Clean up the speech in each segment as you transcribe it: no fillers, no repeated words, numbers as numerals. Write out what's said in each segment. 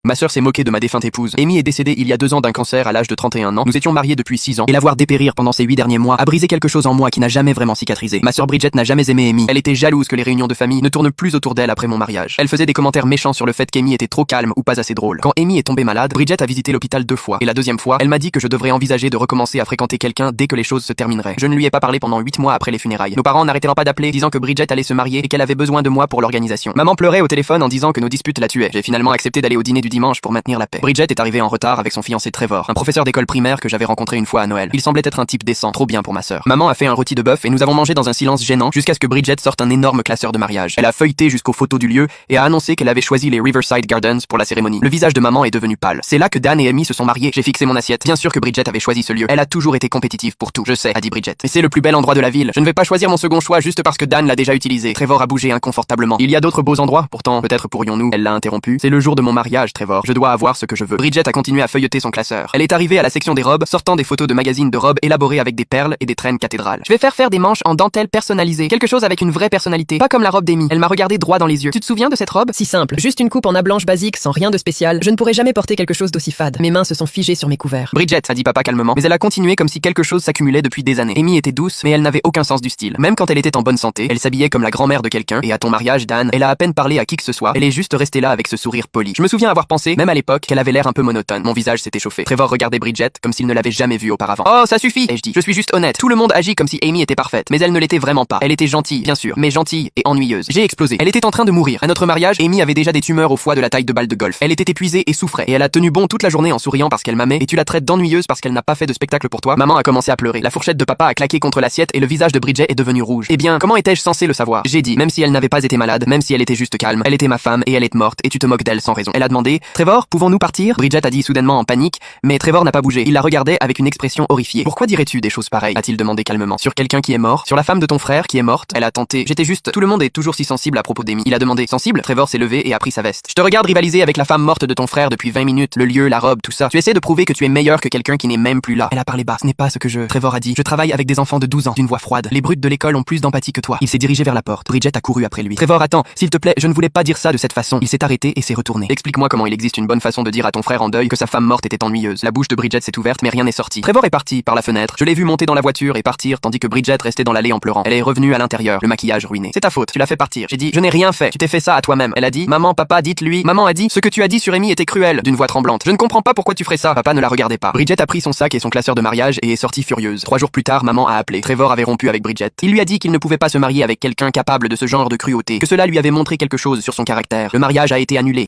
Ma sœur s'est moquée de ma défunte épouse. Amy est décédée il y a 2 ans d'un cancer à l'âge de 31 ans. Nous étions mariés depuis 6 ans. Et la voir dépérir pendant ces 8 derniers mois a brisé quelque chose en moi qui n'a jamais vraiment cicatrisé. Ma sœur Bridget n'a jamais aimé Amy. Elle était jalouse que les réunions de famille ne tournent plus autour d'elle après mon mariage. Elle faisait des commentaires méchants sur le fait qu'Amy était trop calme ou pas assez drôle. Quand Amy est tombée malade, Bridget a visité l'hôpital 2 fois. Et la 2e fois, elle m'a dit que je devrais envisager de recommencer à fréquenter quelqu'un dès que les choses se termineraient. Je ne lui ai pas parlé pendant 8 mois après les funérailles. Nos parents n'arrêtaient pas d'appeler, disant que Bridget allait se marier et qu'elle avait besoin de moi pour l'organisation. Maman pleurait au téléphone en disant que nos disputes la tuaient. J'ai finalement accepté d'aller au dîner du dimanche pour maintenir la paix. Bridget est arrivée en retard avec son fiancé Trevor, un professeur d'école primaire que j'avais rencontré une fois à Noël. Il semblait être un type décent, trop bien pour ma sœur. Maman a fait un rôti de bœuf et nous avons mangé dans un silence gênant jusqu'à ce que Bridget sorte un énorme classeur de mariage. Elle a feuilleté jusqu'aux photos du lieu et a annoncé qu'elle avait choisi les Riverside Gardens pour la cérémonie. Le visage de maman est devenu pâle. C'est là que Dan et Amy se sont mariés. J'ai fixé mon assiette. Bien sûr que Bridget avait choisi ce lieu. Elle a toujours été compétitive pour tout. Je sais, a dit Bridget. Mais c'est le plus bel endroit de la ville. Je ne vais pas choisir mon second choix juste parce que Dan l'a déjà utilisé. Trevor a bougé inconfortablement. Il y a d'autres beaux endroits, pourtant peut-être pourrions-nous. Elle l'a interrompu. C'est le jour de mon mariage, Trevor. Je dois avoir ce que je veux. Bridget a continué à feuilleter son classeur. Elle est arrivée à la section des robes, sortant des photos de magazines de robes élaborées avec des perles et des traînes cathédrales. Je vais faire des manches en dentelle personnalisée. Quelque chose avec une vraie personnalité. Pas comme la robe d'Amy. Elle m'a regardé droit dans les yeux. Tu te souviens de cette robe? Si simple. Juste une coupe en A blanche basique, sans rien de spécial. Je ne pourrais jamais porter quelque chose d'aussi fade. Mes mains se sont figées sur mes couverts. Bridget, a dit papa calmement, mais elle a continué comme si quelque chose s'accumulait depuis des années. Amy était douce, mais elle n'avait aucun sens du style. Même quand elle était en bonne santé, elle s'habillait comme la grand-mère de quelqu'un, et à ton mariage, Dan, elle a à peine parlé à qui que ce soit. Elle est juste restée là avec ce sourire poli. Je me souviens avoir pensé, même à l'époque, qu'elle avait l'air un peu monotone. Mon visage s'était chauffé. Trevor regardait Bridget comme s'il ne l'avait jamais vue auparavant. Oh, ça suffit, ai-je dit. Je suis juste honnête. Tout le monde agit comme si Amy était parfaite, mais elle ne l'était vraiment pas. Elle était gentille, bien sûr, mais gentille et ennuyeuse. J'ai explosé. Elle était en train de mourir. À notre mariage, Amy avait déjà des tumeurs au foie de la taille de balle de golf. Elle était épuisée et souffrait, et elle a tenu bon toute la journée en souriant parce qu'elle m'aimait, et tu la traites d'ennuyeuse parce qu'elle n'a pas fait de spectacle pour toi. Maman a commencé à pleurer. La fourchette de papa a claqué contre l'assiette et le visage de Bridget est devenu rouge. Eh bien, comment étais-je censé le savoir? J'ai dit, même si elle n'avait pas été malade, même si elle était juste calme, elle était ma femme et elle est morte et tu te moques d'elle sans raison. Elle a demandé, Trevor, pouvons-nous partir? Bridget a dit soudainement en panique, mais Trevor n'a pas bougé. Il la regardait avec une expression horrifiée. Pourquoi dirais-tu des choses pareilles? A-t-il demandé calmement. Sur quelqu'un qui est mort? Sur la femme de ton frère qui est morte? Elle a tenté. J'étais juste. Tout le monde est toujours si sensible à propos d'Amy. Il a demandé. Sensible? Trevor s'est levé et a pris sa veste. Je te regarde rivaliser avec la femme morte de ton frère depuis 20 minutes. Le lieu, la robe, tout ça. Tu essaies de prouver que tu es meilleur que quelqu'un qui n'est même plus là. Elle a parlé bas. Ce n'est pas ce que je. Trevor a dit. Je travaille avec des enfants de 12 ans. D'une voix froide. Les brutes de l'école ont plus d'empathie que toi. Il s'est dirigé vers la porte. Bridget a couru après lui. Trevor, attends. S'il te plaît, je ne voulais pas dire ça de cette façon. Il s'est arrêté et s'est retourné. Explique-moi comment il existe une bonne façon de dire à ton frère en deuil que sa femme morte était ennuyeuse. La bouche de Bridget s'est ouverte mais rien n'est sorti. Trevor est parti par la fenêtre. Je l'ai vu monter dans la voiture et partir tandis que Bridget restait dans l'allée en pleurant. Elle est revenue à l'intérieur, le maquillage ruiné. C'est ta faute, tu l'as fait partir. J'ai dit, je n'ai rien fait. Tu t'es fait ça à toi-même. Elle a dit, maman, papa, dites-lui. Maman a dit, ce que tu as dit sur Amy était cruel, d'une voix tremblante. Je ne comprends pas pourquoi tu ferais ça. Papa ne la regardait pas. Bridget a pris son sac et son classeur de mariage et est sortie furieuse. 3 jours plus tard, maman a appelé. Trevor avait rompu avec Bridget. Il lui a dit qu'il ne pouvait pas se marier avec quelqu'un capable de ce genre de cruauté, que cela lui avait montré quelque chose sur son caractère. Le mariage a été annulé.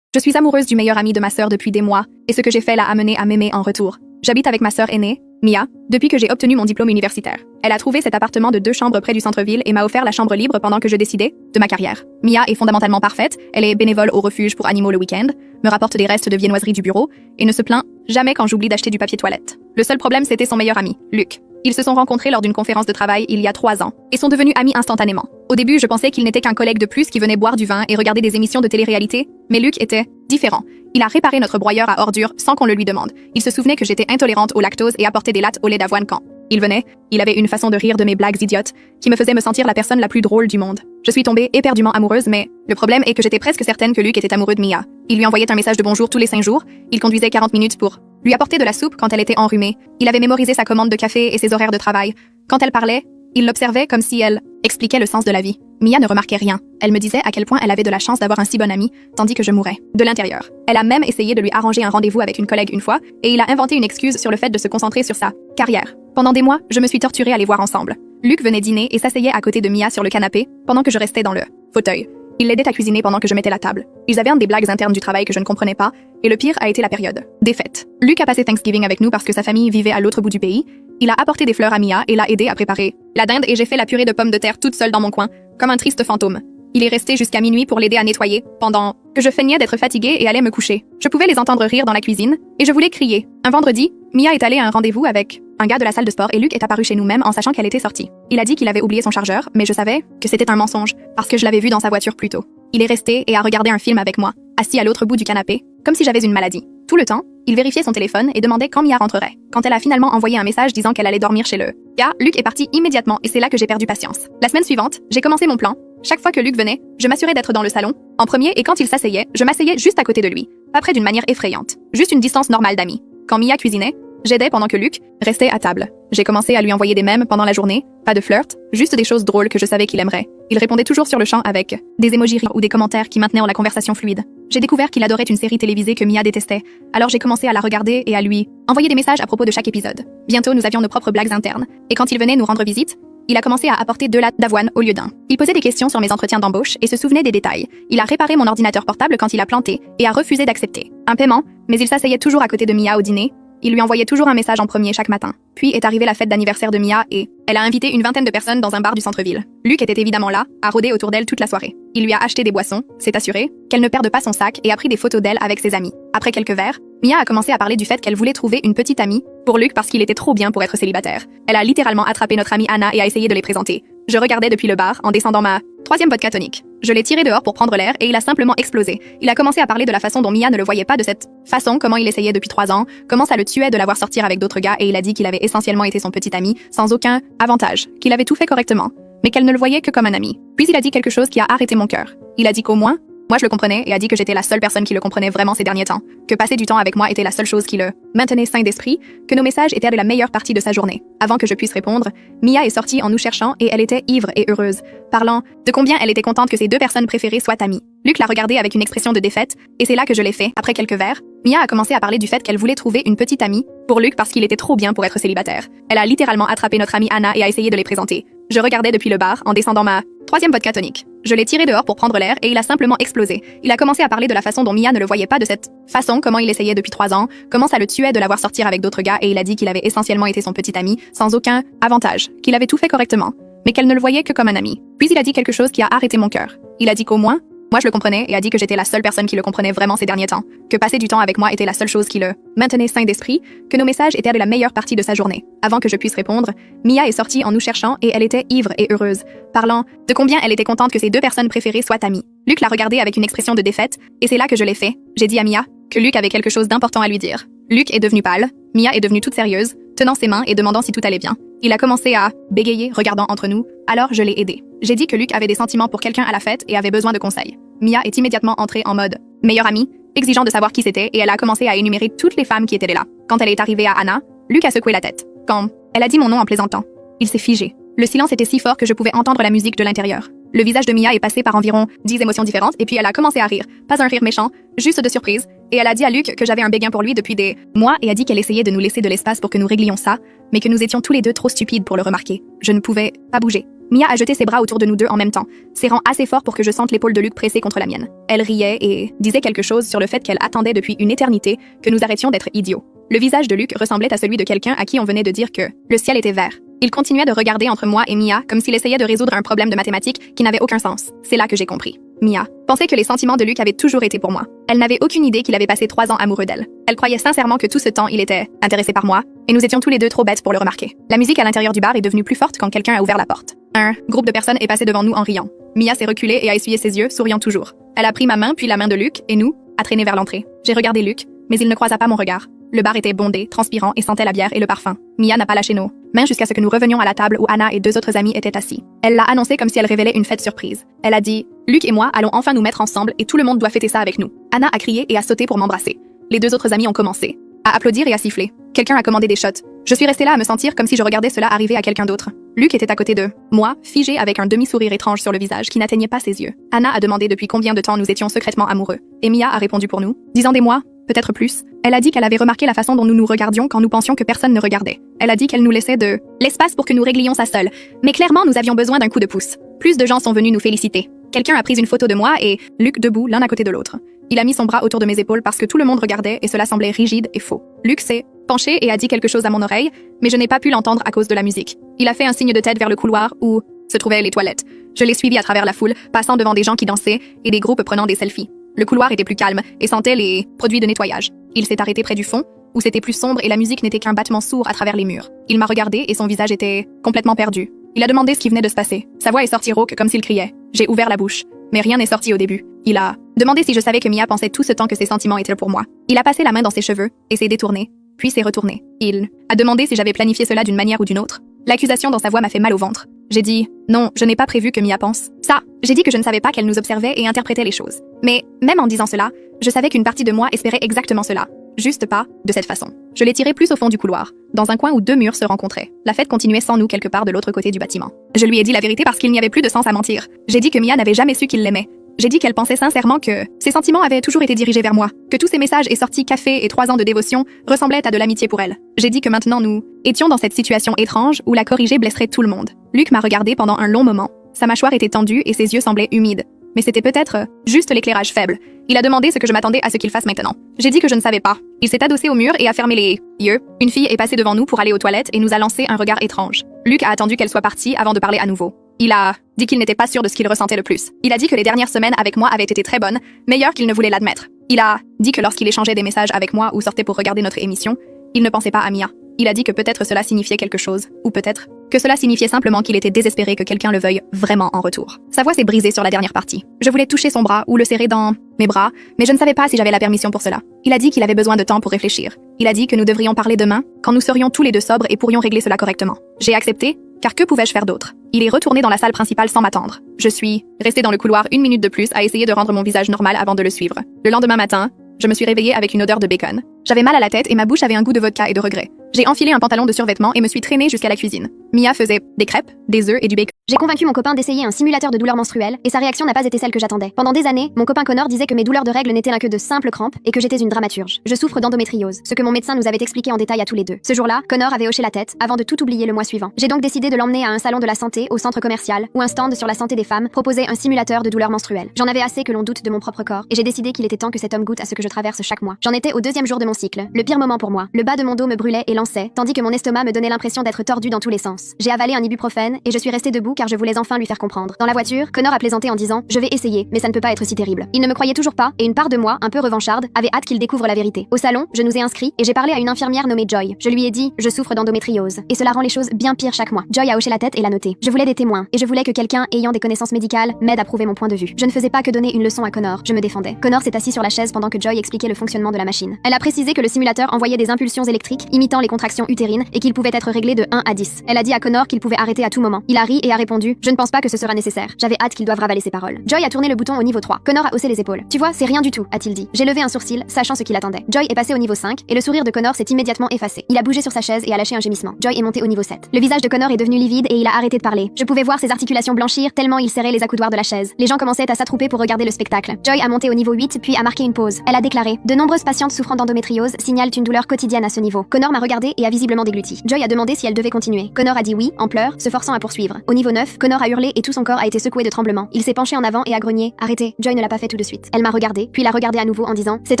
Je suis amoureuse du meilleur ami de ma sœur depuis des mois, et ce que j'ai fait l'a amené à m'aimer en retour. J'habite avec ma sœur aînée, Mia, depuis que j'ai obtenu mon diplôme universitaire. Elle a trouvé cet appartement de 2 chambres près du centre-ville et m'a offert la chambre libre pendant que je décidais de ma carrière. Mia est fondamentalement parfaite, elle est bénévole au refuge pour animaux le week-end, me rapporte des restes de viennoiserie du bureau et ne se plaint jamais quand j'oublie d'acheter du papier toilette. Le seul problème, c'était son meilleur ami, Luc. Ils se sont rencontrés lors d'une conférence de travail il y a 3 ans et sont devenus amis instantanément. Au début, je pensais qu'il n'était qu'un collègue de plus qui venait boire du vin et regarder des émissions de télé-réalité, mais Luc était différent. Il a réparé notre broyeur à ordures sans qu'on le lui demande. Il se souvenait que j'étais intolérante au lactose et apportait des lattes au lait d'avoine quand il venait. Il avait une façon de rire de mes blagues idiotes qui me faisait me sentir la personne la plus drôle du monde. Je suis tombée éperdument amoureuse, mais le problème est que j'étais presque certaine que Luc était amoureux de Mia. Il lui envoyait un message de bonjour tous les 5 jours. Il conduisait 40 minutes pour lui apporter de la soupe quand elle était enrhumée. Il avait mémorisé sa commande de café et ses horaires de travail. Quand elle parlait, il l'observait comme si elle expliquait le sens de la vie. Mia ne remarquait rien. Elle me disait à quel point elle avait de la chance d'avoir un si bon ami, tandis que je mourais de l'intérieur. Elle a même essayé de lui arranger un rendez-vous avec une collègue une fois, et il a inventé une excuse sur le fait de se concentrer sur sa carrière. Pendant des mois, je me suis torturée à les voir ensemble. Luc venait dîner et s'asseyait à côté de Mia sur le canapé, pendant que je restais dans le fauteuil. Il l'aidait à cuisiner pendant que je mettais la table. Ils avaient des blagues internes du travail que je ne comprenais pas, et le pire a été la période des fêtes. Luc a passé Thanksgiving avec nous parce que sa famille vivait à l'autre bout du pays. Il a apporté des fleurs à Mia et l'a aidé à préparer la dinde et j'ai fait la purée de pommes de terre toute seule dans mon coin, comme un triste fantôme. Il est resté jusqu'à minuit pour l'aider à nettoyer, pendant que je feignais d'être fatiguée et allais me coucher. Je pouvais les entendre rire dans la cuisine, et je voulais crier. Un vendredi, Mia est allée à un rendez-vous avec un gars de la salle de sport et Luc est apparu chez nous même en sachant qu'elle était sortie. Il a dit qu'il avait oublié son chargeur, mais je savais que c'était un mensonge, parce que je l'avais vu dans sa voiture plus tôt. Il est resté et a regardé un film avec moi, assis à l'autre bout du canapé, comme si j'avais une maladie. Tout le temps, il vérifiait son téléphone et demandait quand Mia rentrerait. Quand elle a finalement envoyé un message disant qu'elle allait dormir chez le gars, Luc est parti immédiatement et c'est là que j'ai perdu patience. La semaine suivante, j'ai commencé mon plan, Chaque fois que Luc venait, je m'assurais d'être dans le salon, en premier, et quand il s'asseyait, je m'asseyais juste à côté de lui, pas près d'une manière effrayante, juste une distance normale d'amis. Quand Mia cuisinait, j'aidais pendant que Luc restait à table. J'ai commencé à lui envoyer des mèmes pendant la journée, pas de flirt, juste des choses drôles que je savais qu'il aimerait. Il répondait toujours sur le champ avec des émojis ou des commentaires qui maintenaient la conversation fluide. J'ai découvert qu'il adorait une série télévisée que Mia détestait, alors j'ai commencé à la regarder et à lui envoyer des messages à propos de chaque épisode. Bientôt, nous avions nos propres blagues internes, et quand il venait nous rendre visite, il a commencé à apporter 2 lattes d'avoine au lieu d'un. Il posait des questions sur mes entretiens d'embauche et se souvenait des détails. Il a réparé mon ordinateur portable quand il a planté et a refusé d'accepter un paiement, mais il s'asseyait toujours à côté de Mia au dîner. Il lui envoyait toujours un message en premier chaque matin. Puis est arrivée la fête d'anniversaire de Mia et elle a invité une vingtaine de personnes dans un bar du centre-ville. Luc était évidemment là, à rôder autour d'elle toute la soirée. Il lui a acheté des boissons, s'est assuré qu'elle ne perde pas son sac et a pris des photos d'elle avec ses amis. Après quelques verres, Mia a commencé à parler du fait qu'elle voulait trouver une petite amie pour Luc parce qu'il était trop bien pour être célibataire. Elle a littéralement attrapé notre amie Anna et a essayé de les présenter. Je regardais depuis le bar en descendant ma 3e vodka tonique. Je l'ai tiré dehors pour prendre l'air et il a simplement explosé. Il a commencé à parler de la façon dont Mia ne le voyait pas de cette façon, comment il essayait depuis 3 ans, comment ça le tuait de la voir sortir avec d'autres gars et il a dit qu'il avait essentiellement été son petit ami, sans aucun avantage, qu'il avait tout fait correctement, mais qu'elle ne le voyait que comme un ami. Puis il a dit quelque chose qui a arrêté mon cœur. Il a dit qu'au moins, moi je le comprenais et a dit que j'étais la seule personne qui le comprenait vraiment ces derniers temps, que passer du temps avec moi était la seule chose qui le maintenait sain d'esprit, que nos messages étaient de la meilleure partie de sa journée. Avant que je puisse répondre, Mia est sortie en nous cherchant et elle était ivre et heureuse, parlant de combien elle était contente que ses 2 personnes préférées soient amies. Luc l'a regardée avec une expression de défaite et c'est là que je l'ai fait. Après quelques verres, Mia a commencé à parler du fait qu'elle voulait trouver une petite amie pour Luc parce qu'il était trop bien pour être célibataire. Elle a littéralement attrapé notre amie Anna et a essayé de les présenter. Je regardais depuis le bar en descendant ma 3e vodka tonique. Je l'ai tiré dehors pour prendre l'air et il a simplement explosé. Il a commencé à parler de la façon dont Mia ne le voyait pas de cette façon, comment il essayait depuis 3 ans, comment ça le tuait de la voir sortir avec d'autres gars et il a dit qu'il avait essentiellement été son petit ami, sans aucun avantage, qu'il avait tout fait correctement, mais qu'elle ne le voyait que comme un ami. Puis il a dit quelque chose qui a arrêté mon cœur. Il a dit qu'au moins, moi je le comprenais et a dit que j'étais la seule personne qui le comprenait vraiment ces derniers temps, que passer du temps avec moi était la seule chose qui le maintenait sain d'esprit, que nos messages étaient de la meilleure partie de sa journée. Avant que je puisse répondre, Mia est sortie en nous cherchant et elle était ivre et heureuse, parlant de combien elle était contente que ses 2 personnes préférées soient amies. Luc l'a regardée avec une expression de défaite et c'est là que je l'ai fait. J'ai dit à Mia que Luc avait quelque chose d'important à lui dire. Luc est devenu pâle, Mia est devenue toute sérieuse, tenant ses mains et demandant si tout allait bien. Il a commencé à bégayer, regardant entre nous, alors je l'ai aidé. J'ai dit que Luc avait des sentiments pour quelqu'un à la fête et avait besoin de conseils. Mia est immédiatement entrée en mode meilleure amie, exigeant de savoir qui c'était et elle a commencé à énumérer toutes les femmes qui étaient là. Quand elle est arrivée à Anna, Luc a secoué la tête. Quand elle a dit mon nom en plaisantant, il s'est figé. Le silence était si fort que je pouvais entendre la musique de l'intérieur. Le visage de Mia est passé par environ 10 émotions différentes et puis elle a commencé à rire. Pas un rire méchant, juste de surprise. Et elle a dit à Luc que j'avais un béguin pour lui depuis des mois et a dit qu'elle essayait de nous laisser de l'espace pour que nous réglions ça, mais que nous étions tous les 2 trop stupides pour le remarquer. Je ne pouvais pas bouger. Mia a jeté ses bras autour de nous 2 en même temps, serrant assez fort pour que je sente l'épaule de Luc pressée contre la mienne. Elle riait et disait quelque chose sur le fait qu'elle attendait depuis une éternité que nous arrêtions d'être idiots. Le visage de Luc ressemblait à celui de quelqu'un à qui on venait de dire que le ciel était vert. Il continuait de regarder entre moi et Mia comme s'il essayait de résoudre un problème de mathématiques qui n'avait aucun sens. C'est là que j'ai compris. Mia pensait que les sentiments de Luc avaient toujours été pour moi. Elle n'avait aucune idée qu'il avait passé 3 ans amoureux d'elle. Elle croyait sincèrement que tout ce temps il était intéressé par moi, et nous étions tous les 2 trop bêtes pour le remarquer. La musique à l'intérieur du bar est devenue plus forte quand quelqu'un a ouvert la porte. Un groupe de personnes est passé devant nous en riant. Mia s'est reculée et a essuyé ses yeux, souriant toujours. Elle a pris ma main puis la main de Luc, et nous, a traîné vers l'entrée. J'ai regardé Luc, mais il ne croisa pas mon regard. Le bar était bondé, transpirant et sentait la bière et le parfum. Mia n'a pas lâché nos mains jusqu'à ce que nous revenions à la table où Anna et 2 autres amis étaient assis. Elle l'a annoncé comme si elle révélait une fête surprise. Elle a dit « Luc et moi allons enfin nous mettre ensemble et tout le monde doit fêter ça avec nous. » Anna a crié et a sauté pour m'embrasser. Les 2 autres amis ont commencé à applaudir et à siffler. Quelqu'un a commandé des shots. Je suis restée là à me sentir comme si je regardais cela arriver à quelqu'un d'autre. Luc était à côté d'eux, moi, figé avec un demi-sourire étrange sur le visage qui n'atteignait pas ses yeux. Anna a demandé depuis combien de temps nous étions secrètement amoureux. Et Mia a répondu pour nous, disant des mois, peut-être plus. Elle a dit qu'elle avait remarqué la façon dont nous nous regardions quand nous pensions que personne ne regardait. Elle a dit qu'elle nous laissait de l'espace pour que nous réglions ça seule. Mais clairement, nous avions besoin d'un coup de pouce. Plus de gens sont venus nous féliciter. Quelqu'un a pris une photo de moi et Luc debout, l'un à côté de l'autre. Il a mis son bras autour de mes épaules parce que tout le monde regardait et cela semblait rigide et faux. Luc s'est penché et a dit quelque chose à mon oreille, mais je n'ai pas pu l'entendre à cause de la musique. Il a fait un signe de tête vers le couloir où se trouvaient les toilettes. Je l'ai suivi à travers la foule, passant devant des gens qui dansaient et des groupes prenant des selfies. Le couloir était plus calme et sentait les produits de nettoyage. Il s'est arrêté près du fond, où c'était plus sombre et la musique n'était qu'un battement sourd à travers les murs. Il m'a regardé et son visage était complètement perdu. Il a demandé ce qui venait de se passer. Sa voix est sortie rauque comme s'il criait. J'ai ouvert la bouche, mais rien n'est sorti au début. Il a demandé si je savais que Mia pensait tout ce temps que ses sentiments étaient pour moi. Il a passé la main dans ses cheveux et s'est détourné, puis s'est retourné. Il a demandé si j'avais planifié cela d'une manière ou d'une autre. L'accusation dans sa voix m'a fait mal au ventre. J'ai dit « Non, je n'ai pas prévu que Mia pense. » Ça, j'ai dit que je ne savais pas qu'elle nous observait et interprétait les choses. Mais, même en disant cela, je savais qu'une partie de moi espérait exactement cela. Juste pas de cette façon. Je l'ai tiré plus au fond du couloir, dans un coin où deux murs se rencontraient. La fête continuait sans nous quelque part de l'autre côté du bâtiment. Je lui ai dit la vérité parce qu'il n'y avait plus de sens à mentir. J'ai dit que Mia n'avait jamais su qu'il l'aimait. J'ai dit qu'elle pensait sincèrement que ses sentiments avaient toujours été dirigés vers moi, que tous ces messages et sorties café et 3 ans de dévotion ressemblaient à de l'amitié pour elle. J'ai dit que maintenant nous étions dans cette situation étrange où la corriger blesserait tout le monde. Luc m'a regardé pendant un long moment. Sa mâchoire était tendue et ses yeux semblaient humides. Mais c'était peut-être juste l'éclairage faible. Il a demandé ce que je m'attendais à ce qu'il fasse maintenant. J'ai dit que je ne savais pas. Il s'est adossé au mur et a fermé les yeux. Une fille est passée devant nous pour aller aux toilettes et nous a lancé un regard étrange. Luc a attendu qu'elle soit partie avant de parler à nouveau. Il a dit qu'il n'était pas sûr de ce qu'il ressentait le plus. Il a dit que les dernières semaines avec moi avaient été très bonnes, meilleures qu'il ne voulait l'admettre. Il a dit que lorsqu'il échangeait des messages avec moi ou sortait pour regarder notre émission, il ne pensait pas à Mia. Il a dit que peut-être cela signifiait quelque chose, ou peut-être que cela signifiait simplement qu'il était désespéré que quelqu'un le veuille vraiment en retour. Sa voix s'est brisée sur la dernière partie. Je voulais toucher son bras ou le serrer dans mes bras, mais je ne savais pas si j'avais la permission pour cela. Il a dit qu'il avait besoin de temps pour réfléchir. Il a dit que nous devrions parler demain, quand nous serions tous les deux sobres et pourrions régler cela correctement. J'ai accepté, car que pouvais-je faire d'autre? Il est retourné dans la salle principale sans m'attendre. Je suis restée dans le couloir 1 minute de plus à essayer de rendre mon visage normal avant de le suivre. Le lendemain matin, je me suis réveillée avec une odeur de bacon. J'avais mal à la tête et ma bouche avait un goût de vodka et de regret. J'ai enfilé un pantalon de survêtement et me suis traînée jusqu'à la cuisine. Mia faisait des crêpes, des œufs et du bacon. J'ai convaincu mon copain d'essayer un simulateur de douleur menstruelle et sa réaction n'a pas été celle que j'attendais. Pendant des années, mon copain Connor disait que mes douleurs de règles n'étaient là que de simples crampes et que j'étais une dramaturge. Je souffre d'endométriose, ce que mon médecin nous avait expliqué en détail à tous les deux. Ce jour-là, Connor avait hoché la tête avant de tout oublier le mois suivant. J'ai donc décidé de l'emmener à un salon de la santé au centre commercial où un stand sur la santé des femmes proposait un simulateur de douleur menstruelle. J'en avais assez que l'on doute de mon propre corps et j'ai décidé qu'il était temps que cet homme goûte à ce que je traverse chaque mois. J'en étais au 2e jour de mon cycle, le pire moment pour moi. Le bas de mon dos me brûlait et lançait, tandis que mon estomac me donnait l'impression d'être tordu dans tous les sens. J'ai avalé un ibuprofène et je suis restée debout car je voulais enfin lui faire comprendre. Dans la voiture, Connor a plaisanté en disant « Je vais essayer, mais ça ne peut pas être si terrible ». Il ne me croyait toujours pas et une part de moi, un peu revancharde, avait hâte qu'il découvre la vérité. Au salon, je nous ai inscrits et j'ai parlé à une infirmière nommée Joy. Je lui ai dit « Je souffre d'endométriose » et cela rend les choses bien pires chaque mois. Joy a hoché la tête et l'a noté. Je voulais des témoins et je voulais que quelqu'un ayant des connaissances médicales m'aide à prouver mon point de vue. Je ne faisais pas que donner une leçon à Connor, je me défendais. Connor s'est assis sur la chaise pendant que Joy expliquait le fonctionnement de la machine. Elle a précisé que le simulateur envoyait des impulsions électriques imitant les contractions utérines et qu'il pouvait être réglé de 1 à 10. Elle a dit à Connor qu'il pouvait arrêter à tout moment. Il a ri et a répondu « Je ne pense pas que ce sera nécessaire. J'avais hâte qu'il doive ravaler ses paroles. » Joy a tourné le bouton au niveau 3. Connor a haussé les épaules. « Tu vois, c'est rien du tout, a-t-il dit. » J'ai levé un sourcil, sachant ce qu'il attendait. Joy est passé au niveau 5 et le sourire de Connor s'est immédiatement effacé. Il a bougé sur sa chaise et a lâché un gémissement. Joy est monté au niveau 7. Le visage de Connor est devenu livide et il a arrêté de parler. Je pouvais voir ses articulations blanchir tellement il serrait les accoudoirs de la chaise. Les gens commençaient à s'attrouper pour regarder le spectacle. Joy a monté au niveau 8 puis a marqué une pause. Elle a déclaré « De nombreuses patientes souffrant d'endométriose signalent une douleur quotidienne à ce niveau. » Connor m'a regardé et a visiblement dégluti. Joy a demandé si elle devait continuer. Connor a dit oui, en pleurs, se forçant à poursuivre. Au niveau 9, Connor a hurlé et tout son corps a été secoué de tremblements. Il s'est penché en avant et a grogné « Arrêtez !» Joy ne l'a pas fait tout de suite. Elle m'a regardé, puis l'a regardé à nouveau en disant « C'est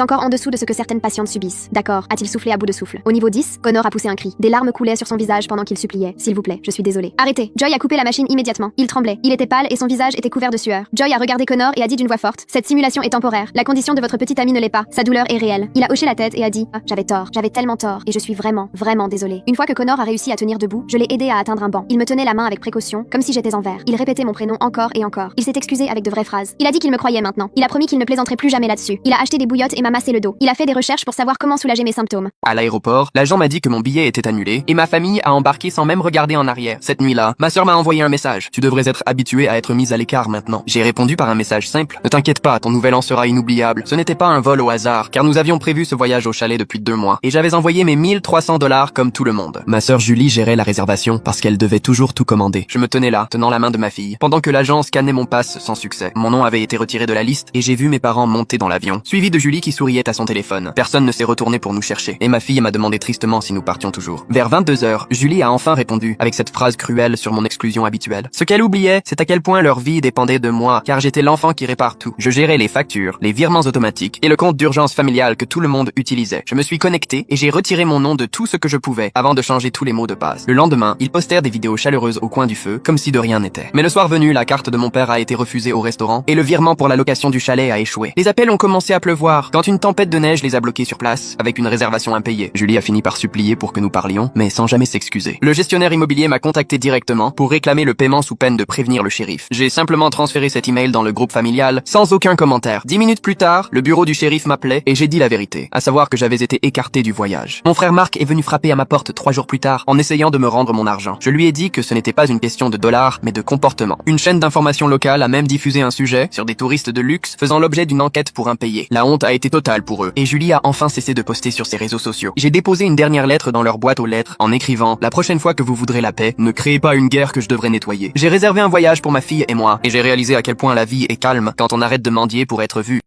encore en dessous de ce que certaines patientes subissent. » D'accord, a-t-il soufflé à bout de souffle. Au niveau 10, Connor a poussé un cri. Des larmes coulaient sur son visage pendant qu'il suppliait « S'il vous plaît, je suis désolé. » Arrêtez. Joy a coupé la machine immédiatement. Il tremblait. Il était pâle et son visage était couvert de sueur. Joy a regardé Connor et a dit d'une voix forte « Cette simulation est temporaire. La condition de votre petite amie ne l'est pas. Sa douleur est réelle. » Il a hoché la tête et a dit « Ah, j'avais tort. J'avais tellement tort et je suis vraiment, vraiment désolé. » Une fois que Connor a réussi à tenir debout, je l'ai aidé à atteindre un banc. Il me tenait la main avec précaution, comme si j'étais en verre. Il répétait mon prénom encore et encore. Il s'est excusé avec de vraies phrases. Il a dit qu'il me croyait maintenant. Il a promis qu'il ne plaisanterait plus jamais là-dessus. Il a acheté des bouillottes et m'a massé le dos. Il a fait des recherches pour savoir comment soulager mes symptômes. À l'aéroport, l'agent m'a dit que mon billet était annulé et ma famille a embarqué sans même regarder en arrière. Cette nuit-là, ma sœur m'a envoyé un message. Tu devrais être habitué à être mise à l'écart maintenant. J'ai répondu par un message simple. Ne t'inquiète pas, ton nouvel an sera inoubliable. Ce n'était pas un vol au hasard, car nous avions prévu ce voyage au chalet depuis 2 mois et j'avais envoyé mes 1300 $ comme tout le monde. Ma sœur Julie gérait la réservation parce qu'elle devait toujours tout commander. Je me tenais là, tenant la main de ma fille, pendant que l'agent scannait mon pass sans succès. Mon nom avait été retiré de la liste et j'ai vu mes parents monter dans l'avion, suivi de Julie qui souriait à son téléphone. Personne ne s'est retourné pour nous chercher et ma fille m'a demandé tristement si nous partions toujours. Vers 22h, Julie a enfin répondu avec cette phrase cruelle sur mon exclusion habituelle. Ce qu'elle oubliait, c'est à quel point leur vie dépendait de moi, car j'étais l'enfant qui répare tout. Je gérais les factures, les virements automatiques et le compte d'urgence familial que tout le monde utilisait. Je me suis connecté et j'ai retiré mon nom de tout ce que je pouvais avant de changer tous les mots de passe. Le lendemain, ils postèrent des vidéos chaleureuses au coin du feu, comme si de rien n'était. Mais le soir venu, la carte de mon père a été refusée au restaurant et le virement pour la location du chalet a échoué. Les appels ont commencé à pleuvoir quand une tempête de neige les a bloqués sur place, avec une réservation impayée. Julie a fini par supplier pour que nous parlions, mais sans jamais s'excuser. Le gestionnaire immobilier m'a contacté directement pour réclamer le paiement sous peine de prévenir le shérif. J'ai simplement transféré cet email dans le groupe familial, sans aucun commentaire. 10 minutes plus tard, le bureau du shérif m'appelait et j'ai dit la vérité, à savoir que j'avais été écarté du voyage. Mon frère Marc est venu frapper à ma porte 3 jours plus tard, en essayant de me rendre mon argent. l'argent. Je lui ai dit que ce n'était pas une question de dollars, mais de comportement. Une chaîne d'information locale a même diffusé un sujet sur des touristes de luxe faisant l'objet d'une enquête pour impayés. La honte a été totale pour eux, et Julie a enfin cessé de poster sur ses réseaux sociaux. J'ai déposé une dernière lettre dans leur boîte aux lettres en écrivant: la prochaine fois que vous voudrez la paix, ne créez pas une guerre que je devrais nettoyer. J'ai réservé un voyage pour ma fille et moi, et j'ai réalisé à quel point la vie est calme quand on arrête de mendier pour être vu.